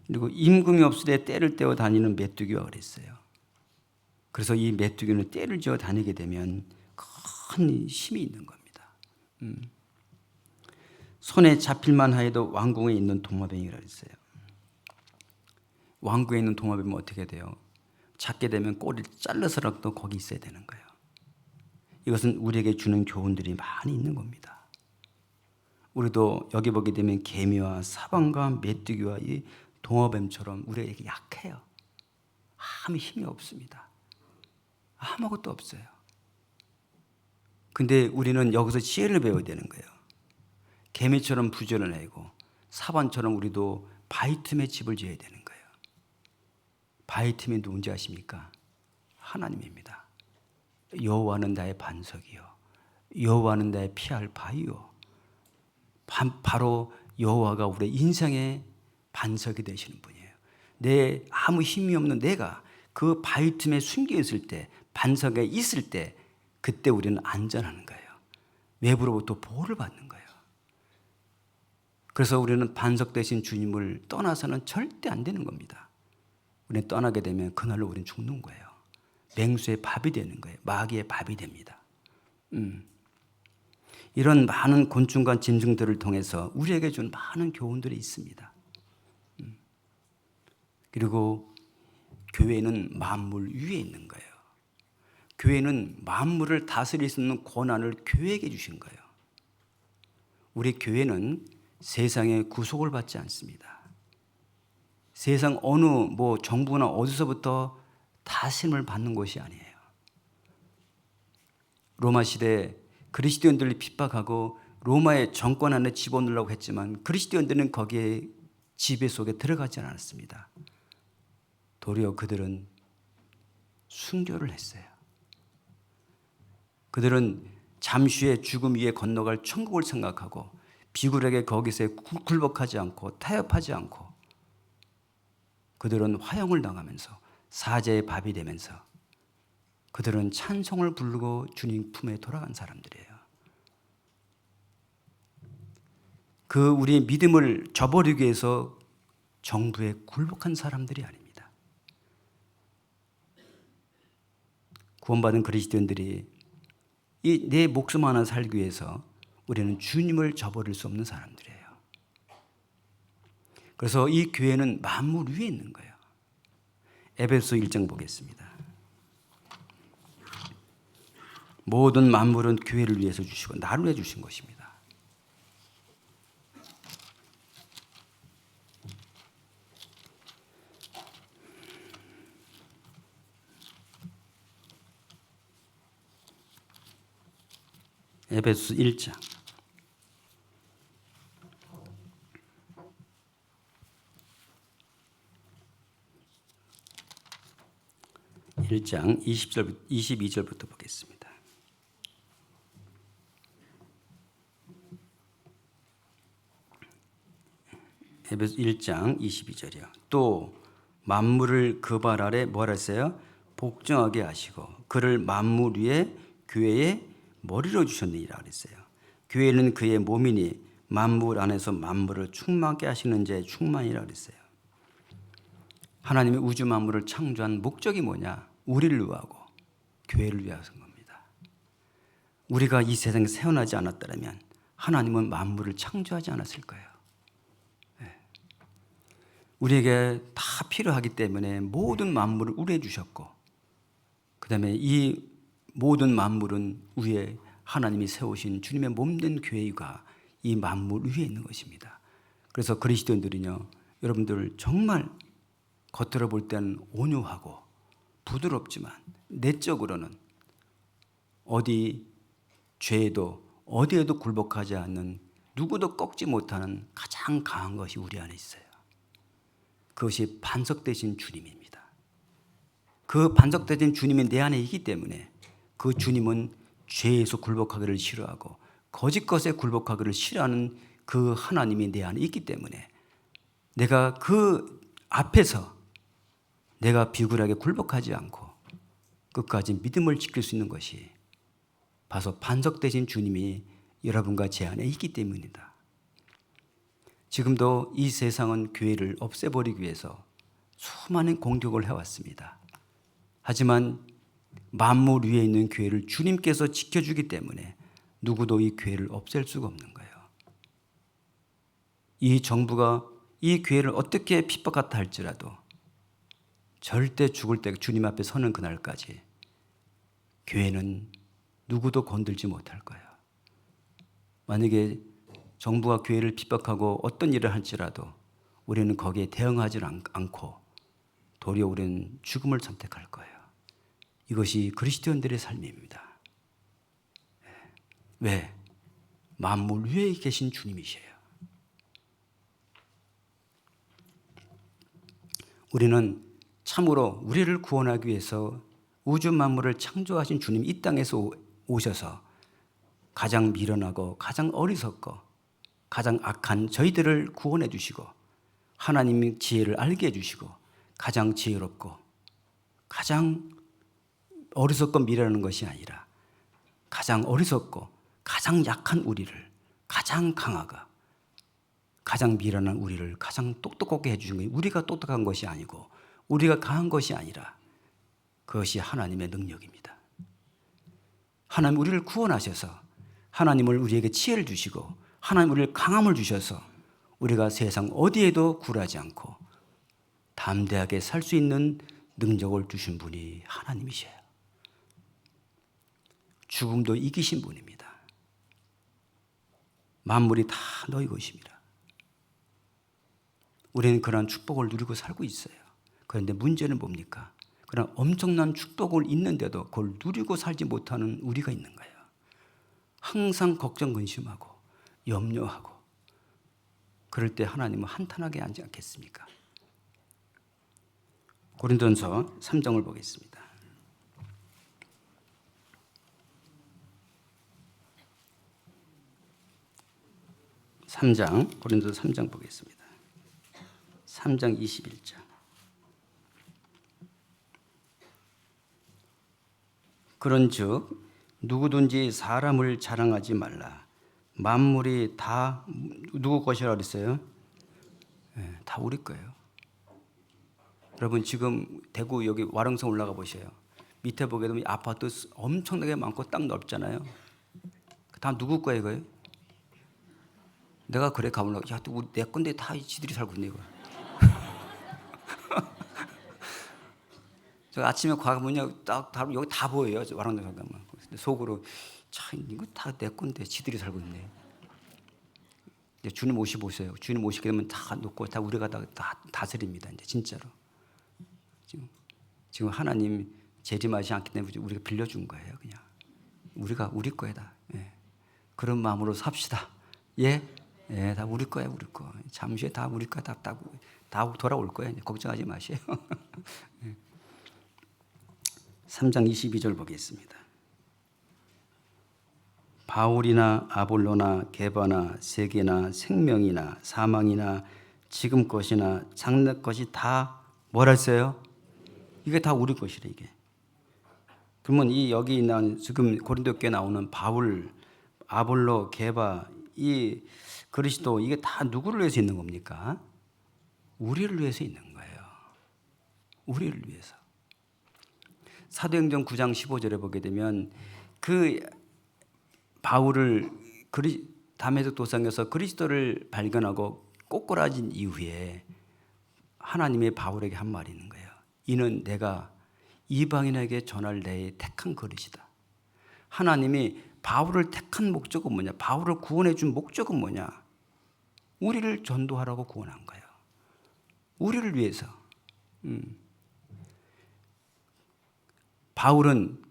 그리고 임금이 없으되 떼를 떼어 다니는 메뚜기와 그랬어요. 그래서 이 메뚜기는 떼를 지어 다니게 되면 큰 힘이 있는 겁니다. 손에 잡힐만 하여도 왕궁에 있는 도마뱀이라 그랬어요. 왕궁에 있는 도마뱀은 어떻게 돼요? 잡게 되면 꼬리를 잘라서라도 거기 있어야 되는 거예요. 이것은 우리에게 주는 교훈들이 많이 있는 겁니다. 우리도 여기 보게 되면 개미와 사방과 메뚜기와 이 도마뱀처럼 우리에게 약해요. 아무 힘이 없습니다. 아무것도 없어요. 근데 우리는 여기서 지혜를 배워야 되는 거예요. 개미처럼 부지런하고 사반처럼 우리도 바위 틈에 집을 지어야 되는 거예요. 바위 틈이 누군지 아십니까? 하나님입니다. 여호와는 나의 반석이요 여호와는 나의 피할 바위요. 바로 여호와가 우리 인생의 반석이 되시는 분이에요. 내 아무 힘이 없는 내가 그 바위 틈에 숨겨 있을 때, 반석에 있을 때, 그때 우리는 안전한 거예요. 외부로부터 보호를 받는 거예요. 그래서 우리는 반석 되신 주님을 떠나서는 절대 안 되는 겁니다. 우리는 떠나게 되면 그날로 우리는 죽는 거예요. 맹수의 밥이 되는 거예요. 마귀의 밥이 됩니다. 이런 많은 곤충과 짐승들을 통해서 우리에게 준 많은 교훈들이 있습니다. 그리고 교회는 만물 위에 있는 거예요. 교회는 만물을 다스릴 수 있는 권한을 교회에게 주신 거예요. 우리 교회는 세상의 구속을 받지 않습니다. 세상 어느 정부나 어디서부터 다스림을 받는 곳이 아니에요. 로마 시대 그리스도인들을 핍박하고 로마의 정권 안에 집어넣으려고 했지만 그리스도인들은 거기에 지배 속에 들어가지 않았습니다. 도리어 그들은 순교를 했어요. 그들은 잠시의 죽음 위에 건너갈 천국을 생각하고 비굴하게 거기서 굴복하지 않고 타협하지 않고 그들은 화형을 당하면서 사제의 밥이 되면서 그들은 찬송을 부르고 주님 품에 돌아간 사람들이에요. 그 우리의 믿음을 저버리기 위해서 정부에 굴복한 사람들이 아닙니다. 구원받은 그리스도인들이 이 내 목숨 하나 살기 위해서 우리는 주님을 저버릴 수 없는 사람들이에요. 그래서 이 교회는 만물 위에 있는 거예요. 에베소 1장 보겠습니다. 모든 만물은 교회를 위해서 주시고 나를 위해 주신 것입니다. 에베소 1장 1장 22절부터 보겠습니다. 에베소 1장 22절이요. 또 만물을 그 발 아래 뭐라 했어요? 복종하게 하시고 그를 만물 위에 교회의 머리로 주셨느니라 그랬어요. 교회는 그의 몸이니 만물 안에서 만물을 충만케 하시는 자의 충만이라 그랬어요. 하나님이 우주 만물을 창조한 목적이 뭐냐? 우리를 위하고 교회를 위해서인 겁니다. 우리가 이 세상에 태어나지 않았다면 하나님은 만물을 창조하지 않았을 거예요. 우리에게 다 필요하기 때문에 모든 만물을 우리에 주셨고 그 다음에 이 모든 만물은 위에 하나님이 세우신 주님의 몸된 교회가 이 만물 위에 있는 것입니다. 그래서 그리스도인들은요, 여러분들 정말 겉으로 볼 때는 온유하고 부드럽지만 내적으로는 어디 죄에도 어디에도 굴복하지 않는 누구도 꺾지 못하는 가장 강한 것이 우리 안에 있어요. 그것이 반석되신 주님입니다. 그 반석되신 주님이 내 안에 있기 때문에 그 주님은 죄에서 굴복하기를 싫어하고 거짓 것에 굴복하기를 싫어하는 그 하나님이 내 안에 있기 때문에 내가 그 앞에서 내가 비굴하게 굴복하지 않고 끝까지 믿음을 지킬 수 있는 것이 바로 반석되신 주님이 여러분과 제 안에 있기 때문입니다. 지금도 이 세상은 교회를 없애버리기 위해서 수많은 공격을 해왔습니다. 하지만 만물 위에 있는 교회를 주님께서 지켜주기 때문에 누구도 이 교회를 없앨 수가 없는 거예요. 이 정부가 이 교회를 어떻게 핍박하다 할지라도 절대 죽을 때 주님 앞에 서는 그날까지 교회는 누구도 건들지 못할 거예요. 만약에 정부가 교회를 핍박하고 어떤 일을 할지라도 우리는 거기에 대응하지 않고 도리어 우리는 죽음을 선택할 거예요. 이것이 그리스도인들의 삶입니다. 왜? 만물 위에 계신 주님이세요. 우리는 참으로 우리를 구원하기 위해서 우주 만물을 창조하신 주님 이 땅에서 오셔서 가장 미련하고 가장 어리석고 가장 악한 저희들을 구원해 주시고 하나님의 지혜를 알게 해 주시고 가장 지혜롭고 가장 어리석고 미련한 것이 아니라 가장 어리석고 가장 약한 우리를 가장 강하고 가장 미련한 우리를 가장 똑똑하게 해주신 거예요. 우리가 똑똑한 것이 아니고 우리가 강한 것이 아니라 그것이 하나님의 능력입니다. 하나님 우리를 구원하셔서 하나님을 우리에게 지혜를 주시고 하나님 우리를 강함을 주셔서 우리가 세상 어디에도 굴하지 않고 담대하게 살 수 있는 능력을 주신 분이 하나님이셔요. 죽음도 이기신 분입니다. 만물이 다 너희 것입니다. 우리는 그런 축복을 누리고 살고 있어요. 그런데 문제는 뭡니까? 그런 엄청난 축복을 있는데도 그걸 누리고 살지 못하는 우리가 있는 거예요. 항상 걱정 근심하고 염려하고 그럴 때 하나님은 한탄하게 하지 않겠습니까? 고린도전서 3장을 보겠습니다. 3장, 고린도서 3장 보겠습니다. 3장 21절. 그런즉 누구든지 사람을 자랑하지 말라. 만물이 다 누구 것이라고 그랬어요? 네, 다 우리 거예요. 여러분 지금 대구 여기 와릉성 올라가 보세요. 밑에 보게 되면 아파트 엄청나게 많고 땅 넓잖아요. 다 누구 거예요, 이거요? 내가 그래 가보려고. 야, 내 건데 다 지들이 살고 있네, 이거. 저 아침에 가보면 딱 여기 다 보여요. 와랑동 가면. 속으로 참 이거 다 내 건데 지들이 살고 있네. 이제 주님 오시보세요. 주님 오시게 되면 다 놓고 다 우리가 다 다스립니다. 이제 진짜로. 지금 하나님 재림하지 않기 때문에 우리가 빌려준 거예요. 그냥 우리가 우리 거야 다. 예. 그런 마음으로 삽시다. 예, 예, 다 우리 거야, 우리 거. 잠시 후에 다 우리 거야, 다 돌아올 거예요. 걱정하지 마세요. 예. 3장 22절 보겠습니다. 바울이나 아볼로나 게바나 세계나 생명이나 사망이나 지금 것이나 장래 것이 다 뭐라 했어요? 이게 다 우리 것이래 이게. 그러면 이 여기 있는 지금 고린도 교회에 나오는 바울, 아볼로, 게바, 이 그리스도 이게 다 누구를 위해서 있는 겁니까? 우리를 위해서 있는 거예요. 우리를 위해서. 사도행전 9장 15절에 보게 되면 그 바울을 다메섹 도상에서 그리스도를 발견하고 꼬꾸라진 이후에 하나님의 바울에게 한 말이 있는 거예요. 이는 내가 이방인에게 전할 내 택한 그릇이다. 하나님이 바울을 택한 목적은 뭐냐? 바울을 구원해 준 목적은 뭐냐? 우리를 전도하라고 구원한 거예요. 우리를 위해서. 바울은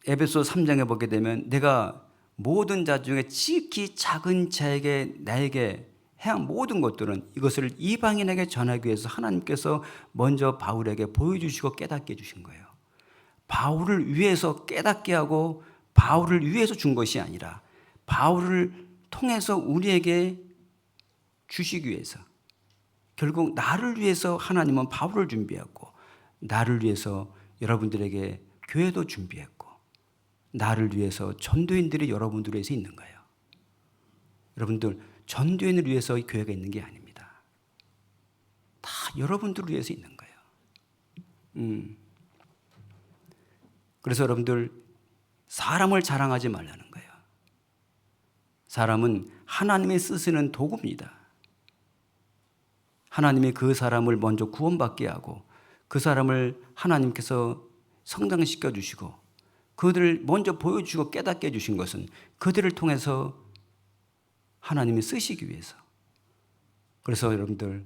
에베소 3장에 보게 되면 내가 모든 자 중에 지극히 작은 자에게 나에게 행한 모든 것들은 이것을 이방인에게 전하기 위해서 하나님께서 먼저 바울에게 보여주시고 깨닫게 해주신 거예요. 바울을 위해서 깨닫게 하고 바울을 위해서 준 것이 아니라 바울을 통해서 우리에게 주시기 위해서 결국 나를 위해서 하나님은 바울을 준비했고 나를 위해서 여러분들에게 교회도 준비했고 나를 위해서 전도인들이 여러분들을 위해서 있는 거예요. 여러분들 전도인을 위해서 교회가 있는 게 아닙니다. 다 여러분들을 위해서 있는 거예요. 그래서 여러분들 사람을 자랑하지 말라는 거예요. 사람은 하나님이 쓰시는 도구입니다. 하나님이 그 사람을 먼저 구원받게 하고 그 사람을 하나님께서 성장시켜 주시고 그들을 먼저 보여주고 깨닫게 해주신 것은 그들을 통해서 하나님이 쓰시기 위해서. 그래서 여러분들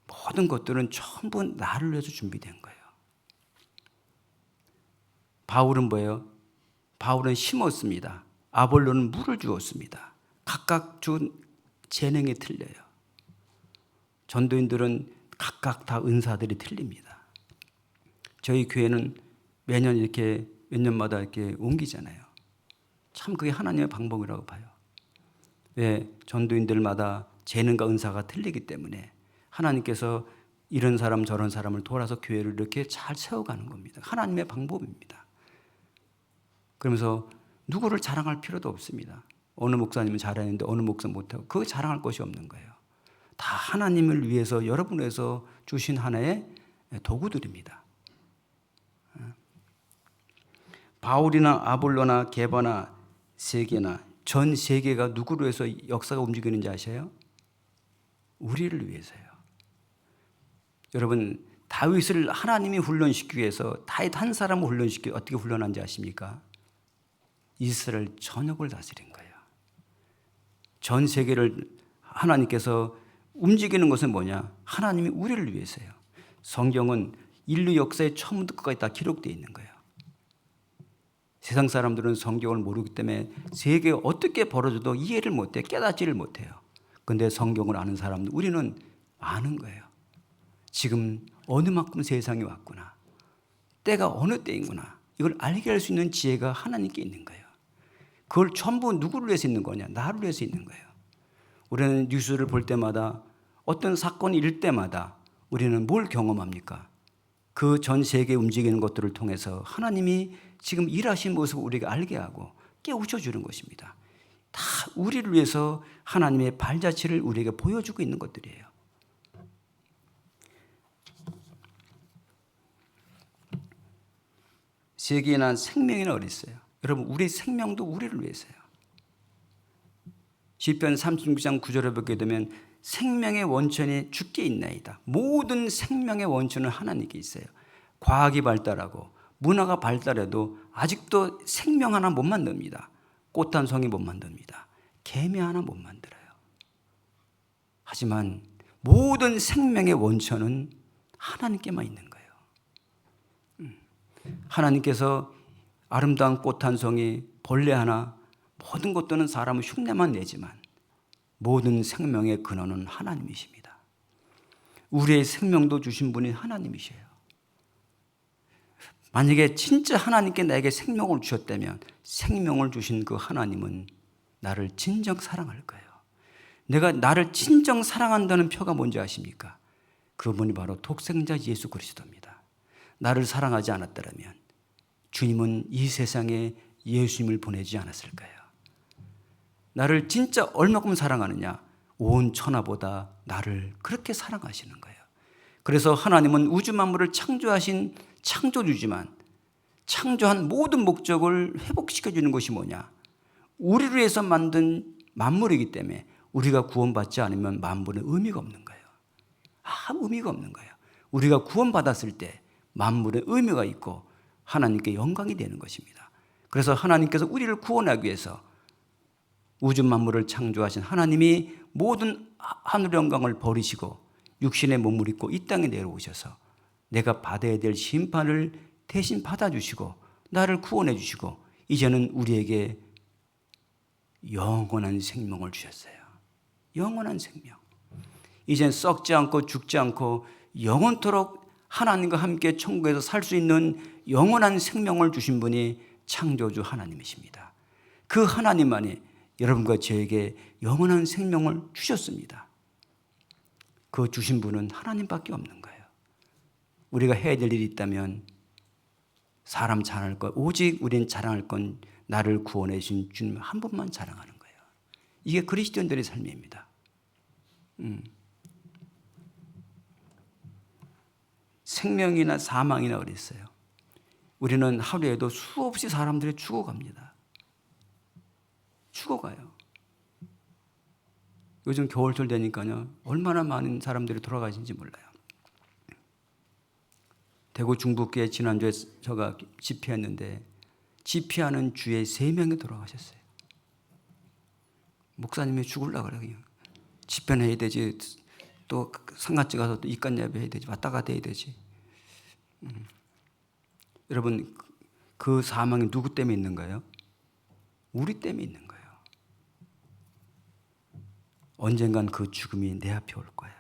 모든 것들은 전부 나를 위해서 준비된 거예요. 바울은 뭐예요? 바울은 심었습니다. 아볼로는 물을 주었습니다. 각각 준 재능이 틀려요. 전도인들은 각각 다 은사들이 틀립니다. 저희 교회는 매년 이렇게 몇 년마다 이렇게 옮기잖아요. 참 그게 하나님의 방법이라고 봐요. 왜? 전도인들마다 재능과 은사가 틀리기 때문에 하나님께서 이런 사람 저런 사람을 돌아서 교회를 이렇게 잘 세워가는 겁니다. 하나님의 방법입니다. 그러면서 누구를 자랑할 필요도 없습니다. 어느 목사님은 잘하는데 어느 목사 못하고 그거 자랑할 것이 없는 거예요. 다 하나님을 위해서 여러분을 위해서 주신 하나의 도구들입니다. 바울이나 아볼로나 게바나 세계나 전 세계가 누구로 해서 역사가 움직이는지 아세요? 우리를 위해서요. 여러분 다윗을 하나님이 훈련시키기 위해서 다윗 한 사람을 훈련시키기 어떻게 훈련한지 아십니까? 이스라엘 전역을 다스린 거예요. 전 세계를 하나님께서 움직이는 것은 뭐냐? 하나님이 우리를 위해서요. 성경은 인류 역사의 처음부터 끝까지 다 기록되어 있는 거예요. 세상 사람들은 성경을 모르기 때문에 세계가 어떻게 벌어져도 이해를 못해, 깨닫지를 못해요. 그런데 성경을 아는 사람들, 우리는 아는 거예요. 지금 어느 만큼 세상이 왔구나. 때가 어느 때인구나. 이걸 알게 할 수 있는 지혜가 하나님께 있는 거예요. 그걸 전부 누구를 위해서 있는 거냐? 나를 위해서 있는 거예요. 우리는 뉴스를 볼 때마다 어떤 사건이 일 때마다 우리는 뭘 경험합니까? 그 전 세계에 움직이는 것들을 통해서 하나님이 지금 일하신 모습을 우리가 알게 하고 깨우쳐 주는 것입니다. 다 우리를 위해서 하나님의 발자취를 우리에게 보여주고 있는 것들이에요. 세계나 생명이나 어디 있어요? 여러분, 우리 생명도 우리를 위해서요. 시편 36장 9절에 보게 되면 생명의 원천이 주께 있나이다. 모든 생명의 원천은 하나님께 있어요. 과학이 발달하고 문화가 발달해도 아직도 생명 하나 못 만듭니다. 꽃 한 송이 못 만듭니다. 개미 하나 못 만들어요. 하지만 모든 생명의 원천은 하나님께만 있는 거예요. 하나님께서 아름다운 꽃 한 송이, 벌레 하나, 모든 것들은 사람은 흉내만 내지만 모든 생명의 근원은 하나님이십니다. 우리의 생명도 주신 분이 하나님이셔요. 만약에 진짜 하나님께 나에게 생명을 주셨다면 생명을 주신 그 하나님은 나를 진정 사랑할 거예요. 내가 나를 진정 사랑한다는 표가 뭔지 아십니까? 그분이 바로 독생자 예수 그리스도입니다. 나를 사랑하지 않았더라면 주님은 이 세상에 예수님을 보내지 않았을 거예요. 나를 진짜 얼마큼 사랑하느냐? 온 천하보다 나를 그렇게 사랑하시는 거예요. 그래서 하나님은 우주 만물을 창조하신 창조주지만 창조한 모든 목적을 회복시켜주는 것이 뭐냐? 우리를 위해서 만든 만물이기 때문에 우리가 구원받지 않으면 만물은 의미가 없는 거예요. 아무 의미가 없는 거예요. 우리가 구원받았을 때 만물의 의미가 있고 하나님께 영광이 되는 것입니다. 그래서 하나님께서 우리를 구원하기 위해서 우주 만물을 창조하신 하나님이 모든 하늘의 영광을 버리시고 육신의 몸을 입고 이 땅에 내려오셔서 내가 받아야 될 심판을 대신 받아주시고 나를 구원해 주시고 이제는 우리에게 영원한 생명을 주셨어요. 영원한 생명. 이젠 썩지 않고 죽지 않고 영원토록 하나님과 함께 천국에서 살 수 있는 영원한 생명을 주신 분이 창조주 하나님이십니다. 그 하나님만이 여러분과 저에게 영원한 생명을 주셨습니다. 그 주신 분은 하나님밖에 없는 거예요. 우리가 해야 될 일이 있다면 사람 자랑할 것, 오직 우리는 자랑할 건 나를 구원해 주신 주님 한 분만 자랑하는 거예요. 이게 그리스도인들의 삶입니다. 생명이나 사망이나 어디 있어요? 우리는 하루에도 수없이 사람들이 죽어갑니다. 죽어가요. 요즘 겨울철 되니까요, 얼마나 많은 사람들이 돌아가신지 몰라요. 대구 중북교회 지난주에 제가 집회했는데 집회하는 주에 3명이 돌아가셨어요. 목사님이 죽으려고 그래요. 집회는 해야 되지, 또 상갓집 가서 또 입간 예배 해야 되지, 왔다 갔다 해야 되지. 여러분, 그 사망이 누구 때문에 있는 거예요? 우리 때문에 있는 거예요. 언젠간 그 죽음이 내 앞에 올 거예요.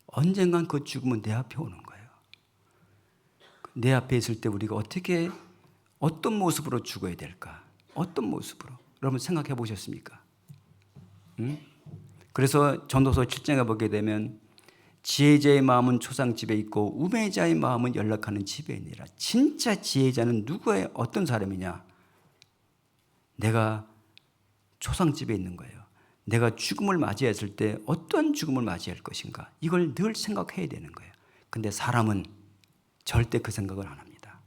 언젠간 그 죽음은 내 앞에 오는 거예요. 내 앞에 있을 때 우리가 어떤 모습으로 죽어야 될까? 어떤 모습으로? 여러분 생각해 보셨습니까? 그래서 전도서 7장에 보게 되면 지혜자의 마음은 초상집에 있고 우매자의 마음은 연락하는 집에 있니라. 진짜 지혜자는 누구의 어떤 사람이냐? 내가 초상집에 있는 거예요. 내가 죽음을 맞이했을 때 어떤 죽음을 맞이할 것인가? 이걸 늘 생각해야 되는 거예요. 근데 사람은 절대 그 생각을 안 합니다.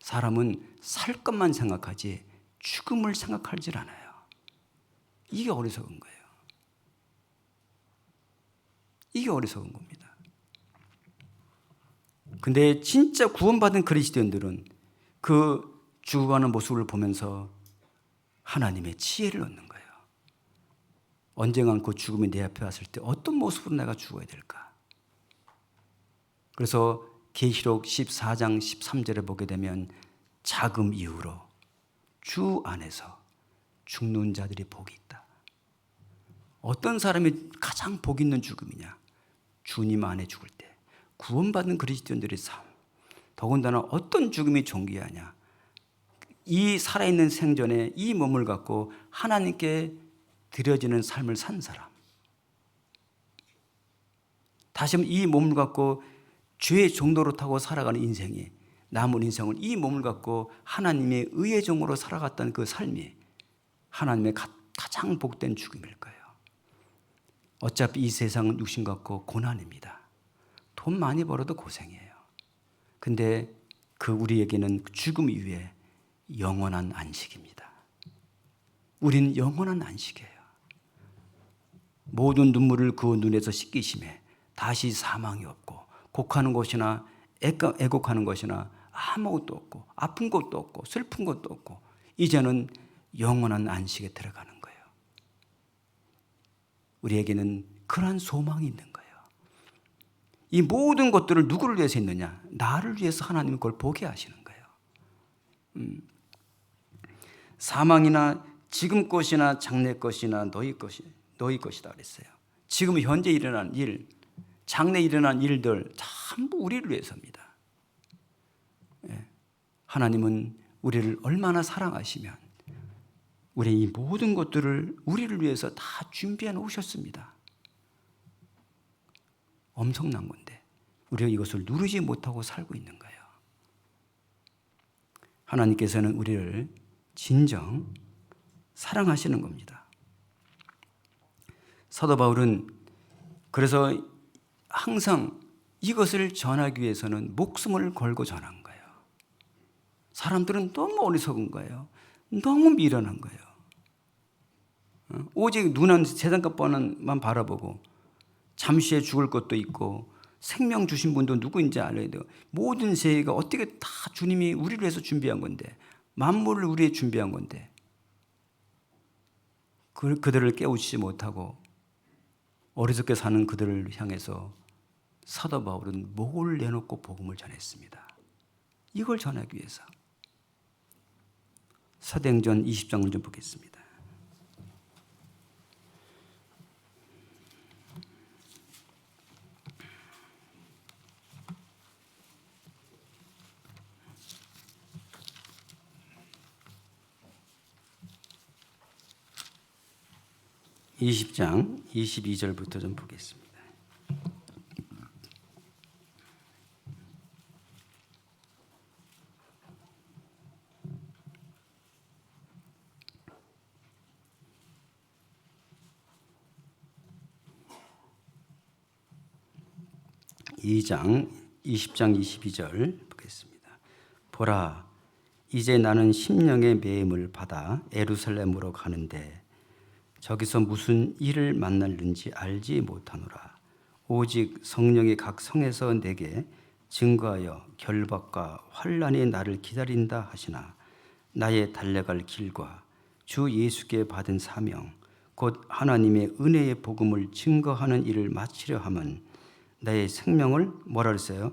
사람은 살 것만 생각하지 죽음을 생각하지 않아요. 이게 어리석은 거예요. 이게 어리석은 겁니다. 근데 진짜 구원받은 그리스도인들은 그 죽어가는 모습을 보면서 하나님의 지혜를 얻는 거예요. 언젠간 그 죽음이 내 앞에 왔을 때 어떤 모습으로 내가 죽어야 될까? 그래서 계시록 14장 13절에 보게 되면 자금 이후로 주 안에서 죽는 자들이 복이 있다. 어떤 사람이 가장 복 있는 죽음이냐? 주님 안에 죽을 때 구원받은 그리스도인들의 삶. 더군다나 어떤 죽음이 존귀하냐? 이 살아있는 생전에 이 몸을 갖고 하나님께 드려지는 삶을 산 사람. 다시 한번 이 몸을 갖고 죄의 종로로 타고 살아가는 인생이, 남은 인생을 이 몸을 갖고 하나님의 의의 종으로 살아갔던 그 삶이 하나님의 가장 복된 죽음일 거예요. 어차피 이 세상은 육신 같고 고난입니다. 돈 많이 벌어도 고생이에요. 근데 그 우리에게는 죽음 이후에 영원한 안식입니다. 우리는 영원한 안식이에요. 모든 눈물을 그 눈에서 씻기심에 다시 사망이 없고 곡하는 것이나 애곡하는 것이나 아무것도 없고 아픈 것도 없고 슬픈 것도 없고 이제는 영원한 안식에 들어가는 거예요. 우리에게는 그러한 소망이 있는 거예요. 이 모든 것들을 누구를 위해서 했느냐? 나를 위해서 하나님은 그걸 보게 하시는 거예요. 사망이나 지금 것이나 장래 것이나 너희 것이다 그랬어요. 지금 현재 일어난 일, 장래 일어난 일들 전부 우리를 위해서입니다. 하나님은 우리를 얼마나 사랑하시면 우리 이 모든 것들을 우리를 위해서 다 준비해 놓으셨습니다. 엄청난 건데 우리가 이것을 누리지 못하고 살고 있는 거예요. 하나님께서는 우리를 진정 사랑하시는 겁니다. 사도 바울은 그래서 항상 이것을 전하기 위해서는 목숨을 걸고 전한 거예요. 사람들은 너무 어리석은 거예요. 너무 미련한 거예요. 오직 눈은 세상 것만 바라보고 잠시에 죽을 것도 있고 생명 주신 분도 누구인지 알아야 돼요. 모든 세계가 어떻게 다 주님이 우리를 위해서 준비한 건데 만물을 우리에 준비한 건데 그들을 깨우치지 못하고 어리석게 사는 그들을 향해서 사도 바울은 목을 내놓고 복음을 전했습니다. 이걸 전하기 위해서. 사도행전 20장을 좀 보겠습니다. (20장) 22절부터 좀 보겠습니다. (2장) 20장 22절 보겠습니다. 보라, 이제 나는 심령의 매임을 받아 예루살렘으로 가는데 저기서 무슨 일을 만날는지 알지 못하노라. 오직 성령이 각 성에서 내게 증거하여 결박과 환난이 나를 기다린다 하시나 나의 달려갈 길과 주 예수께 받은 사명 곧 하나님의 은혜의 복음을 증거하는 일을 마치려 함은 나의 생명을 뭐라 그랬어요?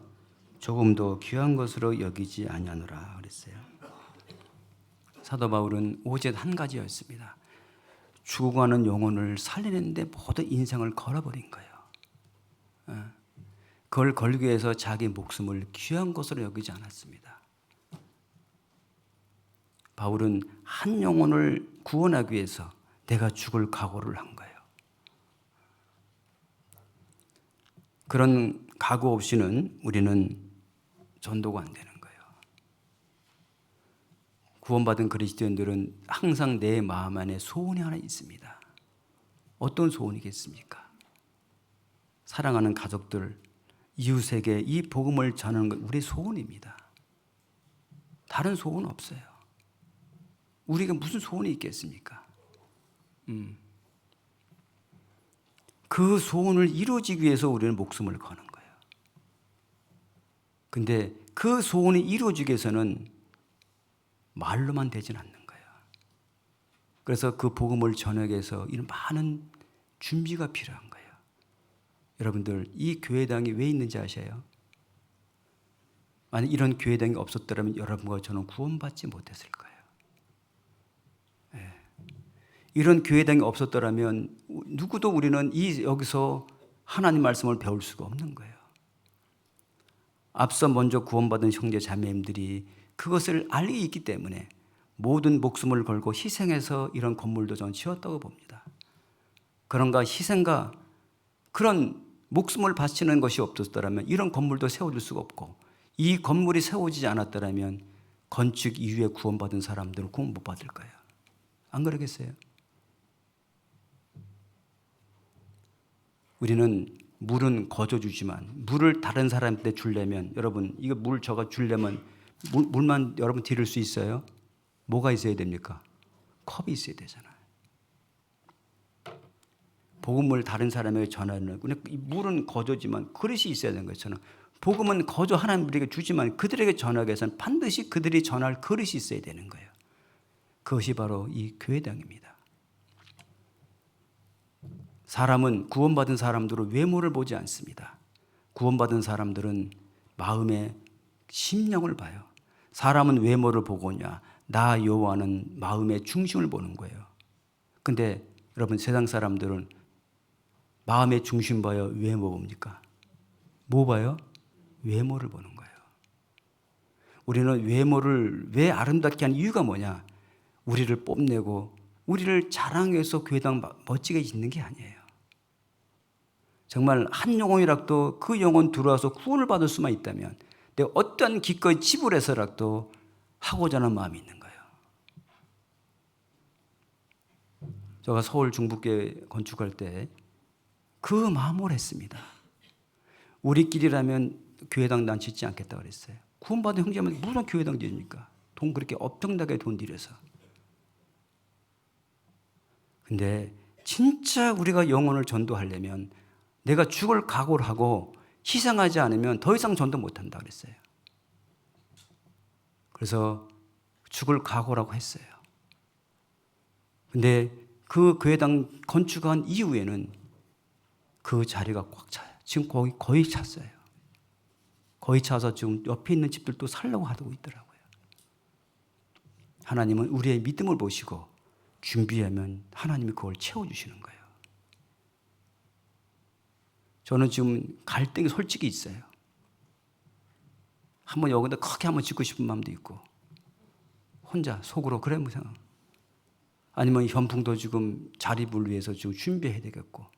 조금도 귀한 것으로 여기지 아니하노라 그랬어요. 사도 바울은 오직 한 가지였습니다. 죽어가는 영혼을 살리는데 모든 인생을 걸어버린 거예요. 그걸 걸기 위해서 자기 목숨을 귀한 것으로 여기지 않았습니다. 바울은 한 영혼을 구원하기 위해서 내가 죽을 각오를 한 거예요. 그런 각오 없이는 우리는 전도가 안 되는 거예요. 구원받은 그리스도인들은 항상 내 마음 안에 소원이 하나 있습니다. 어떤 소원이겠습니까? 사랑하는 가족들, 이웃에게 이 복음을 전하는 것 우리의 소원입니다. 다른 소원 없어요. 우리가 무슨 소원이 있겠습니까? 그 소원을 이루어지기 위해서 우리는 목숨을 거는 거예요. 근데 그 소원이 이루어지기 위해서는 말로만 되진 않는 거예요. 그래서 그 복음을 전하기 위해서 이런 많은 준비가 필요한 거예요. 여러분들, 이 교회당이 왜 있는지 아세요? 만약 이런 교회당이 없었더라면 여러분과 저는 구원받지 못했을 거예요. 이런 교회당이 없었더라면 누구도 우리는 여기서 하나님 말씀을 배울 수가 없는 거예요. 앞서 먼저 구원받은 형제 자매님들이 그것을 알고 있기 때문에 모든 목숨을 걸고 희생해서 이런 건물도 전 지었다고 봅니다. 그런가 희생과 그런 목숨을 바치는 것이 없었더라면 이런 건물도 세워질 수가 없고 이 건물이 세워지지 않았더라면 건축 이후에 구원받은 사람들은 구원 못 받을 거예요. 안 그러겠어요? 우리는 물은 거저 주지만 물을 다른 사람한테 주려면, 여러분 이거 물 저가 주려면 물만 여러분 드릴 수 있어요? 뭐가 있어야 됩니까? 컵이 있어야 되잖아요. 복음을 다른 사람에게 전하는, 이 물은 거저지만 그릇이 있어야 되는 것처럼 복음은 거저 하나님 우리에게 주지만 그들에게 전하기 위해서는 반드시 그들이 전할 그릇이 있어야 되는 거예요. 그것이 바로 이 교회당입니다. 사람은, 구원받은 사람들은 외모를 보지 않습니다. 구원받은 사람들은 마음의 심령을 봐요. 사람은 외모를 보고냐, 나 여호와는 마음의 중심을 보는 거예요. 근데 여러분, 세상 사람들은 마음의 중심 봐요, 외모 봅니까? 뭐 봐요? 외모를 보는 거예요. 우리는 외모를 왜 아름답게 하는 이유가 뭐냐? 우리를 뽐내고 우리를 자랑해서 교회당 멋지게 짓는 게 아니에요. 정말 한 영혼이라도 그 영혼 들어와서 구원을 받을 수만 있다면 내가 어떤 기꺼이 지불해서라도 하고자 하는 마음이 있는 거예요. 제가 서울 중북교회 건축할 때 그 마음을 했습니다. 우리끼리라면 교회당 난 짓지 않겠다 그랬어요. 구원받은 형제면 무슨 교회당 짓습니까? 돈 그렇게 엄청나게 돈 들여서. 근데 진짜 우리가 영혼을 전도하려면 내가 죽을 각오를 하고 희생하지 않으면 더 이상 전도 못한다 그랬어요. 그래서 죽을 각오라고 했어요. 근데 그 교회당 건축한 이후에는 그 자리가 꽉 차요. 지금 거의 찼어요. 거의 차서 지금 옆에 있는 집들도 살려고 하고 있더라고요. 하나님은 우리의 믿음을 보시고 준비하면 하나님이 그걸 채워주시는 거예요. 저는 지금 갈등이 솔직히 있어요. 한번 여기다 크게 한번 짓고 싶은 마음도 있고, 혼자 속으로 그래 무상. 아니면 현풍도 지금 자립을 위해서 지금 준비해야 되겠고.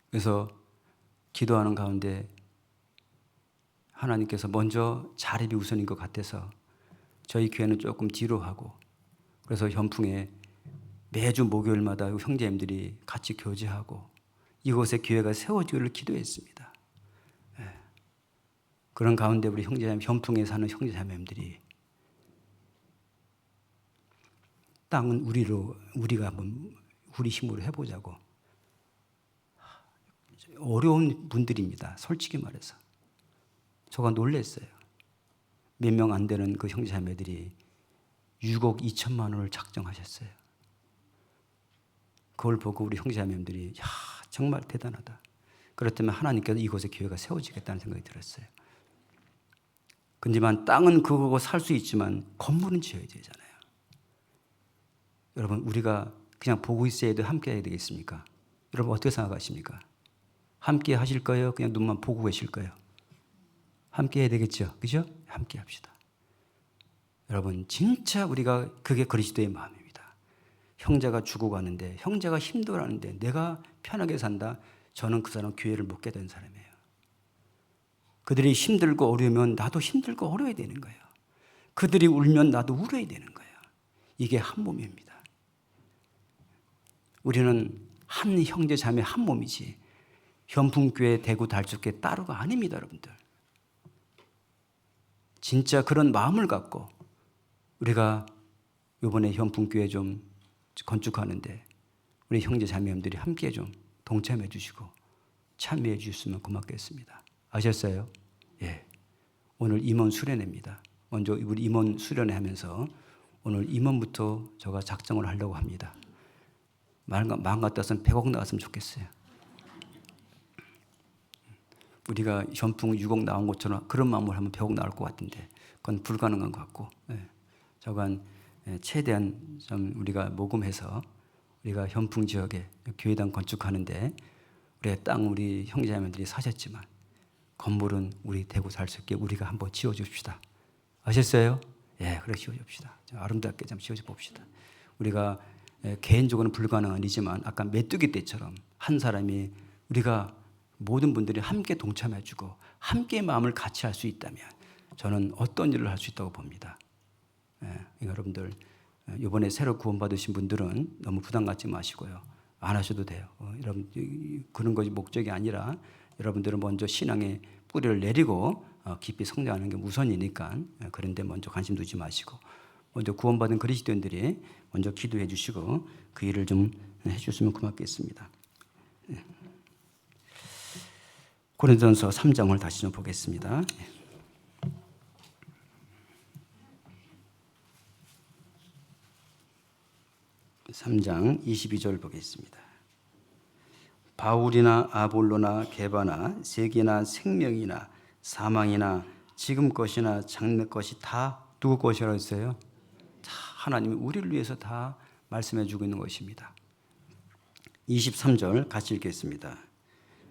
그래서 기도하는 가운데 하나님께서 먼저 자립이 우선인 것 같아서 저희 교회는 조금 뒤로 하고, 그래서 현풍에 매주 목요일마다 형제님들이 같이 교제하고 이곳에 교회가 세워지기를 기도했습니다. 그런 가운데 우리 형제자매, 현풍에 사는 형제자매님들이 땅은 우리가 한번 우리 힘으로 해보자고. 어려운 분들입니다. 솔직히 말해서. 저가 놀랐어요. 몇 명 안 되는 그 형제자매들이 6억 2천만 원을 작정하셨어요. 그걸 보고 우리 형제자매들이 야, 정말 대단하다. 그렇다면 하나님께서 이곳에 교회가 세워지겠다는 생각이 들었어요. 근데만 땅은 그거고 살 수 있지만 건물은 지어야 되잖아요. 여러분, 우리가 그냥 보고 있어야 돼, 함께 해야 되겠습니까? 여러분 어떻게 생각하십니까? 함께 하실 거예요? 그냥 눈만 보고 계실 거예요? 함께 해야 되겠죠? 그죠? 함께 합시다. 여러분, 진짜 우리가 그게 그리스도의 마음입니다. 형제가 죽어가는데, 형제가 힘들어하는데 내가 편하게 산다? 저는 그 사람 교회를 못 깨닫는 사람이에요. 그들이 힘들고 어려우면 나도 힘들고 어려워야 되는 거예요. 그들이 울면 나도 울어야 되는 거예요. 이게 한 몸입니다. 우리는 한 형제 자매 한 몸이지 현풍교회 대구 달쭉교회 따로가 아닙니다. 여러분들, 진짜 그런 마음을 갖고 우리가 이번에 현풍교회 좀 건축하는데 우리 형제 자매님들이 함께 좀 동참해 주시고 참여해 주셨으면 고맙겠습니다. 아셨어요? 예. 오늘 임원 수련회입니다. 먼저 우리 임원 수련회 하면서 오늘 임원부터 제가 작정을 하려고 합니다. 마음 같아서는 100억 나왔으면 좋겠어요. 우리가 현풍 6억 나온 것처럼 그런 마음을 하면 100억 나올 것 같은데 그건 불가능한 것 같고, 저건 최대한 좀 우리가 모금해서 우리가 현풍 지역에 교회당 건축하는데 우리의 땅 우리 형제자매들이 사셨지만 건물은 우리 대구 살수있게 우리가 한번 지어줍시다. 아셨어요? 예, 그래 지어줍시다. 아름답게 좀 지어줘 봅시다. 우리가 개인적으로는 불가능은 아니지만 아까 메뚜기 때처럼 한 사람이 우리가 모든 분들이 함께 동참해주고 함께 마음을 같이 할 수 있다면 저는 어떤 일을 할 수 있다고 봅니다. 여러분들 이번에 새로 구원받으신 분들은 너무 부담 갖지 마시고요. 안 하셔도 돼요. 여러분 그런 것이 목적이 아니라 여러분들은 먼저 신앙의 뿌리를 내리고 깊이 성장하는 게 우선이니까 그런데 먼저 관심 두지 마시고 먼저 구원받은 그리스도인들이 먼저 기도해 주시고 그 일을 좀 해주시면 고맙겠습니다. 고린도전서 3장을 다시 좀 보겠습니다. 3장 22절 보겠습니다. 바울이나 아볼로나 게바나 세계나 생명이나 사망이나 지금 것이나 장래 것이 다 누구 것이라고 했어요? 다 하나님이 우리를 위해서 다 말씀해 주고 있는 것입니다. 23절 같이 읽겠습니다.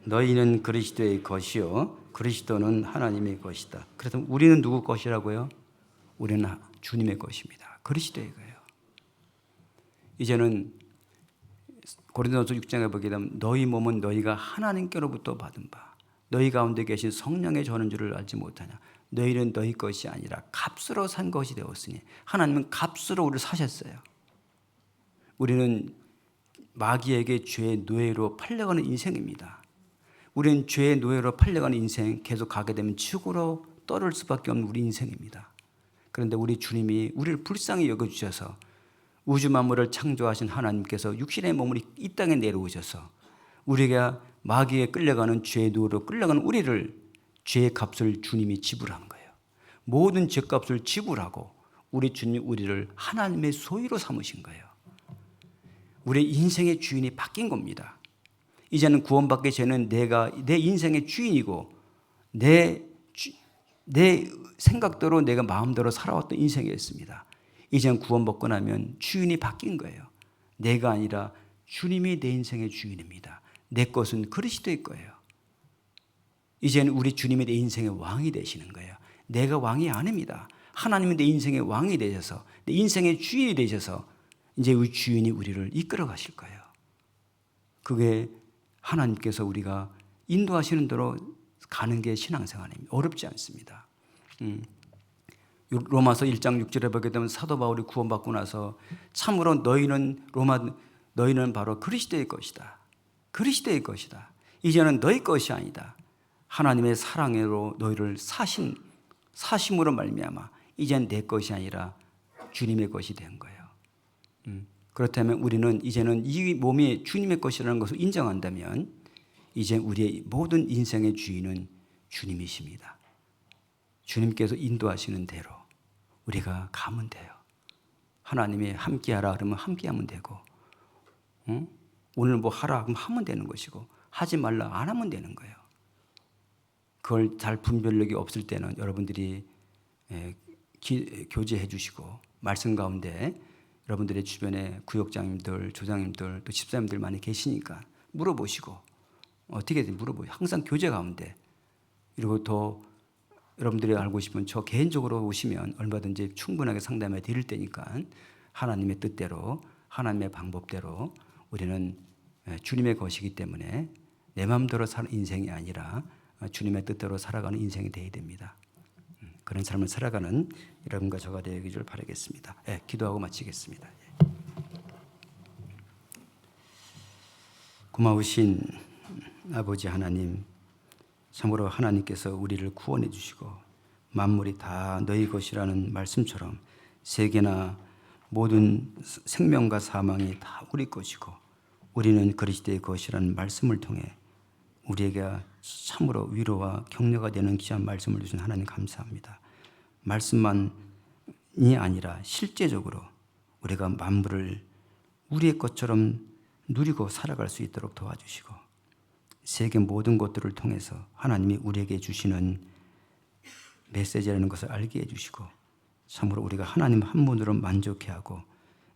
너희는 그리스도의 것이요 그리스도는 하나님의 것이다. 그래서 우리는 누구 것이라고요? 우리는 주님의 것입니다. 그리스도의 거예요. 이제는 고린도전서 6장에 보게 되면 너희 몸은 너희가 하나님께로부터 받은 바 너희 가운데 계신 성령의 전한 줄을 알지 못하냐. 너희는 너희 것이 아니라 값으로 산 것이 되었으니 하나님은 값으로 우리를 사셨어요. 우리는 마귀에게 죄의 노예로 팔려가는 인생입니다. 우리는 죄의 노예로 팔려가는 인생 계속 가게 되면 지옥으로 떨어질 수밖에 없는 우리 인생입니다. 그런데 우리 주님이 우리를 불쌍히 여겨주셔서 우주 만물을 창조하신 하나님께서 육신의 몸을 이 땅에 내려오셔서 우리가 마귀에 끌려가는 죄의 노예로 끌려가는 우리를 죄의 값을 주님이 지불한 거예요. 모든 죄값을 지불하고 우리 주님이 우리를 하나님의 소유로 삼으신 거예요. 우리 인생의 주인이 바뀐 겁니다. 이제는 구원받기 전에는 내가 내 인생의 주인이고 내 생각대로 내가 마음대로 살아왔던 인생이었습니다. 이제는 구원받고 나면 주인이 바뀐 거예요. 내가 아니라 주님이 내 인생의 주인입니다. 내 것은 그리스도의 거예요. 이제는 우리 주님이 내 인생의 왕이 되시는 거예요. 내가 왕이 아닙니다. 하나님이 내 인생의 왕이 되셔서 내 인생의 주인이 되셔서 이제 우리 주인이 우리를 이끌어 가실 거예요. 그게 하나님께서 우리가 인도하시는 대로 가는 게 신앙생활입니다. 어렵지 않습니다. 로마서 1장 6절에 보게 되면 사도 바울이 구원받고 나서 참으로 너희는 바로 그리스도의 것이다. 그리스도의 것이다. 이제는 너희 것이 아니다. 하나님의 사랑으로 너희를 사심으로 말미암아 이제는 내 것이 아니라 주님의 것이 된 거예요. 그렇다면 우리는 이제는 이 몸이 주님의 것이라는 것을 인정한다면 이제 우리의 모든 인생의 주인은 주님이십니다. 주님께서 인도하시는 대로 우리가 가면 돼요. 하나님이 함께하라 그러면 함께하면 되고 오늘 뭐 하라 그러면 하면 되는 것이고 하지 말라 안 하면 되는 거예요. 그걸 잘 분별력이 없을 때는 여러분들이 교제해 주시고 말씀 가운데 여러분들의 주변에 구역장님들, 조장님들, 또 집사님들 많이 계시니까 물어보시고 어떻게든 물어보시고 항상 교제 가운데 그리고 더 여러분들이 알고 싶으면 저 개인적으로 오시면 얼마든지 충분하게 상담해 드릴 테니까 하나님의 뜻대로 하나님의 방법대로 우리는 주님의 것이기 때문에 내 마음대로 사는 인생이 아니라 주님의 뜻대로 살아가는 인생이 되어야 됩니다. 그런 삶을 살아가는 여러분과 저가 되기를 바라겠습니다. 기도하고 마치겠습니다. 고마우신 아버지 하나님, 참으로 하나님께서 우리를 구원해 주시고 만물이 다 너희 것이라는 말씀처럼 세계나 모든 생명과 사망이 다 우리 것이고 우리는 그리스도의 것이라는 말씀을 통해 우리에게 참으로 위로와 격려가 되는 귀한 말씀을 주신 하나님 감사합니다. 말씀만이 아니라 실제적으로 우리가 만물을 우리의 것처럼 누리고 살아갈 수 있도록 도와주시고 세계 모든 것들을 통해서 하나님이 우리에게 주시는 메시지라는 것을 알게 해주시고 참으로 우리가 하나님 한 분으로 만족해하고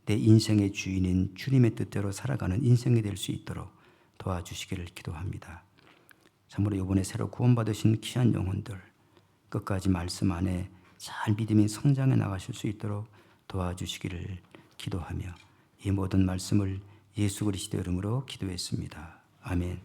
내 인생의 주인인 주님의 뜻대로 살아가는 인생이 될 수 있도록 도와주시기를 기도합니다. 참으로 이번에 새로 구원받으신 귀한 영혼들 끝까지 말씀 안에 잘 믿음이 성장해 나가실 수 있도록 도와주시기를 기도하며 이 모든 말씀을 예수 그리스도 이름으로 기도했습니다. 아멘.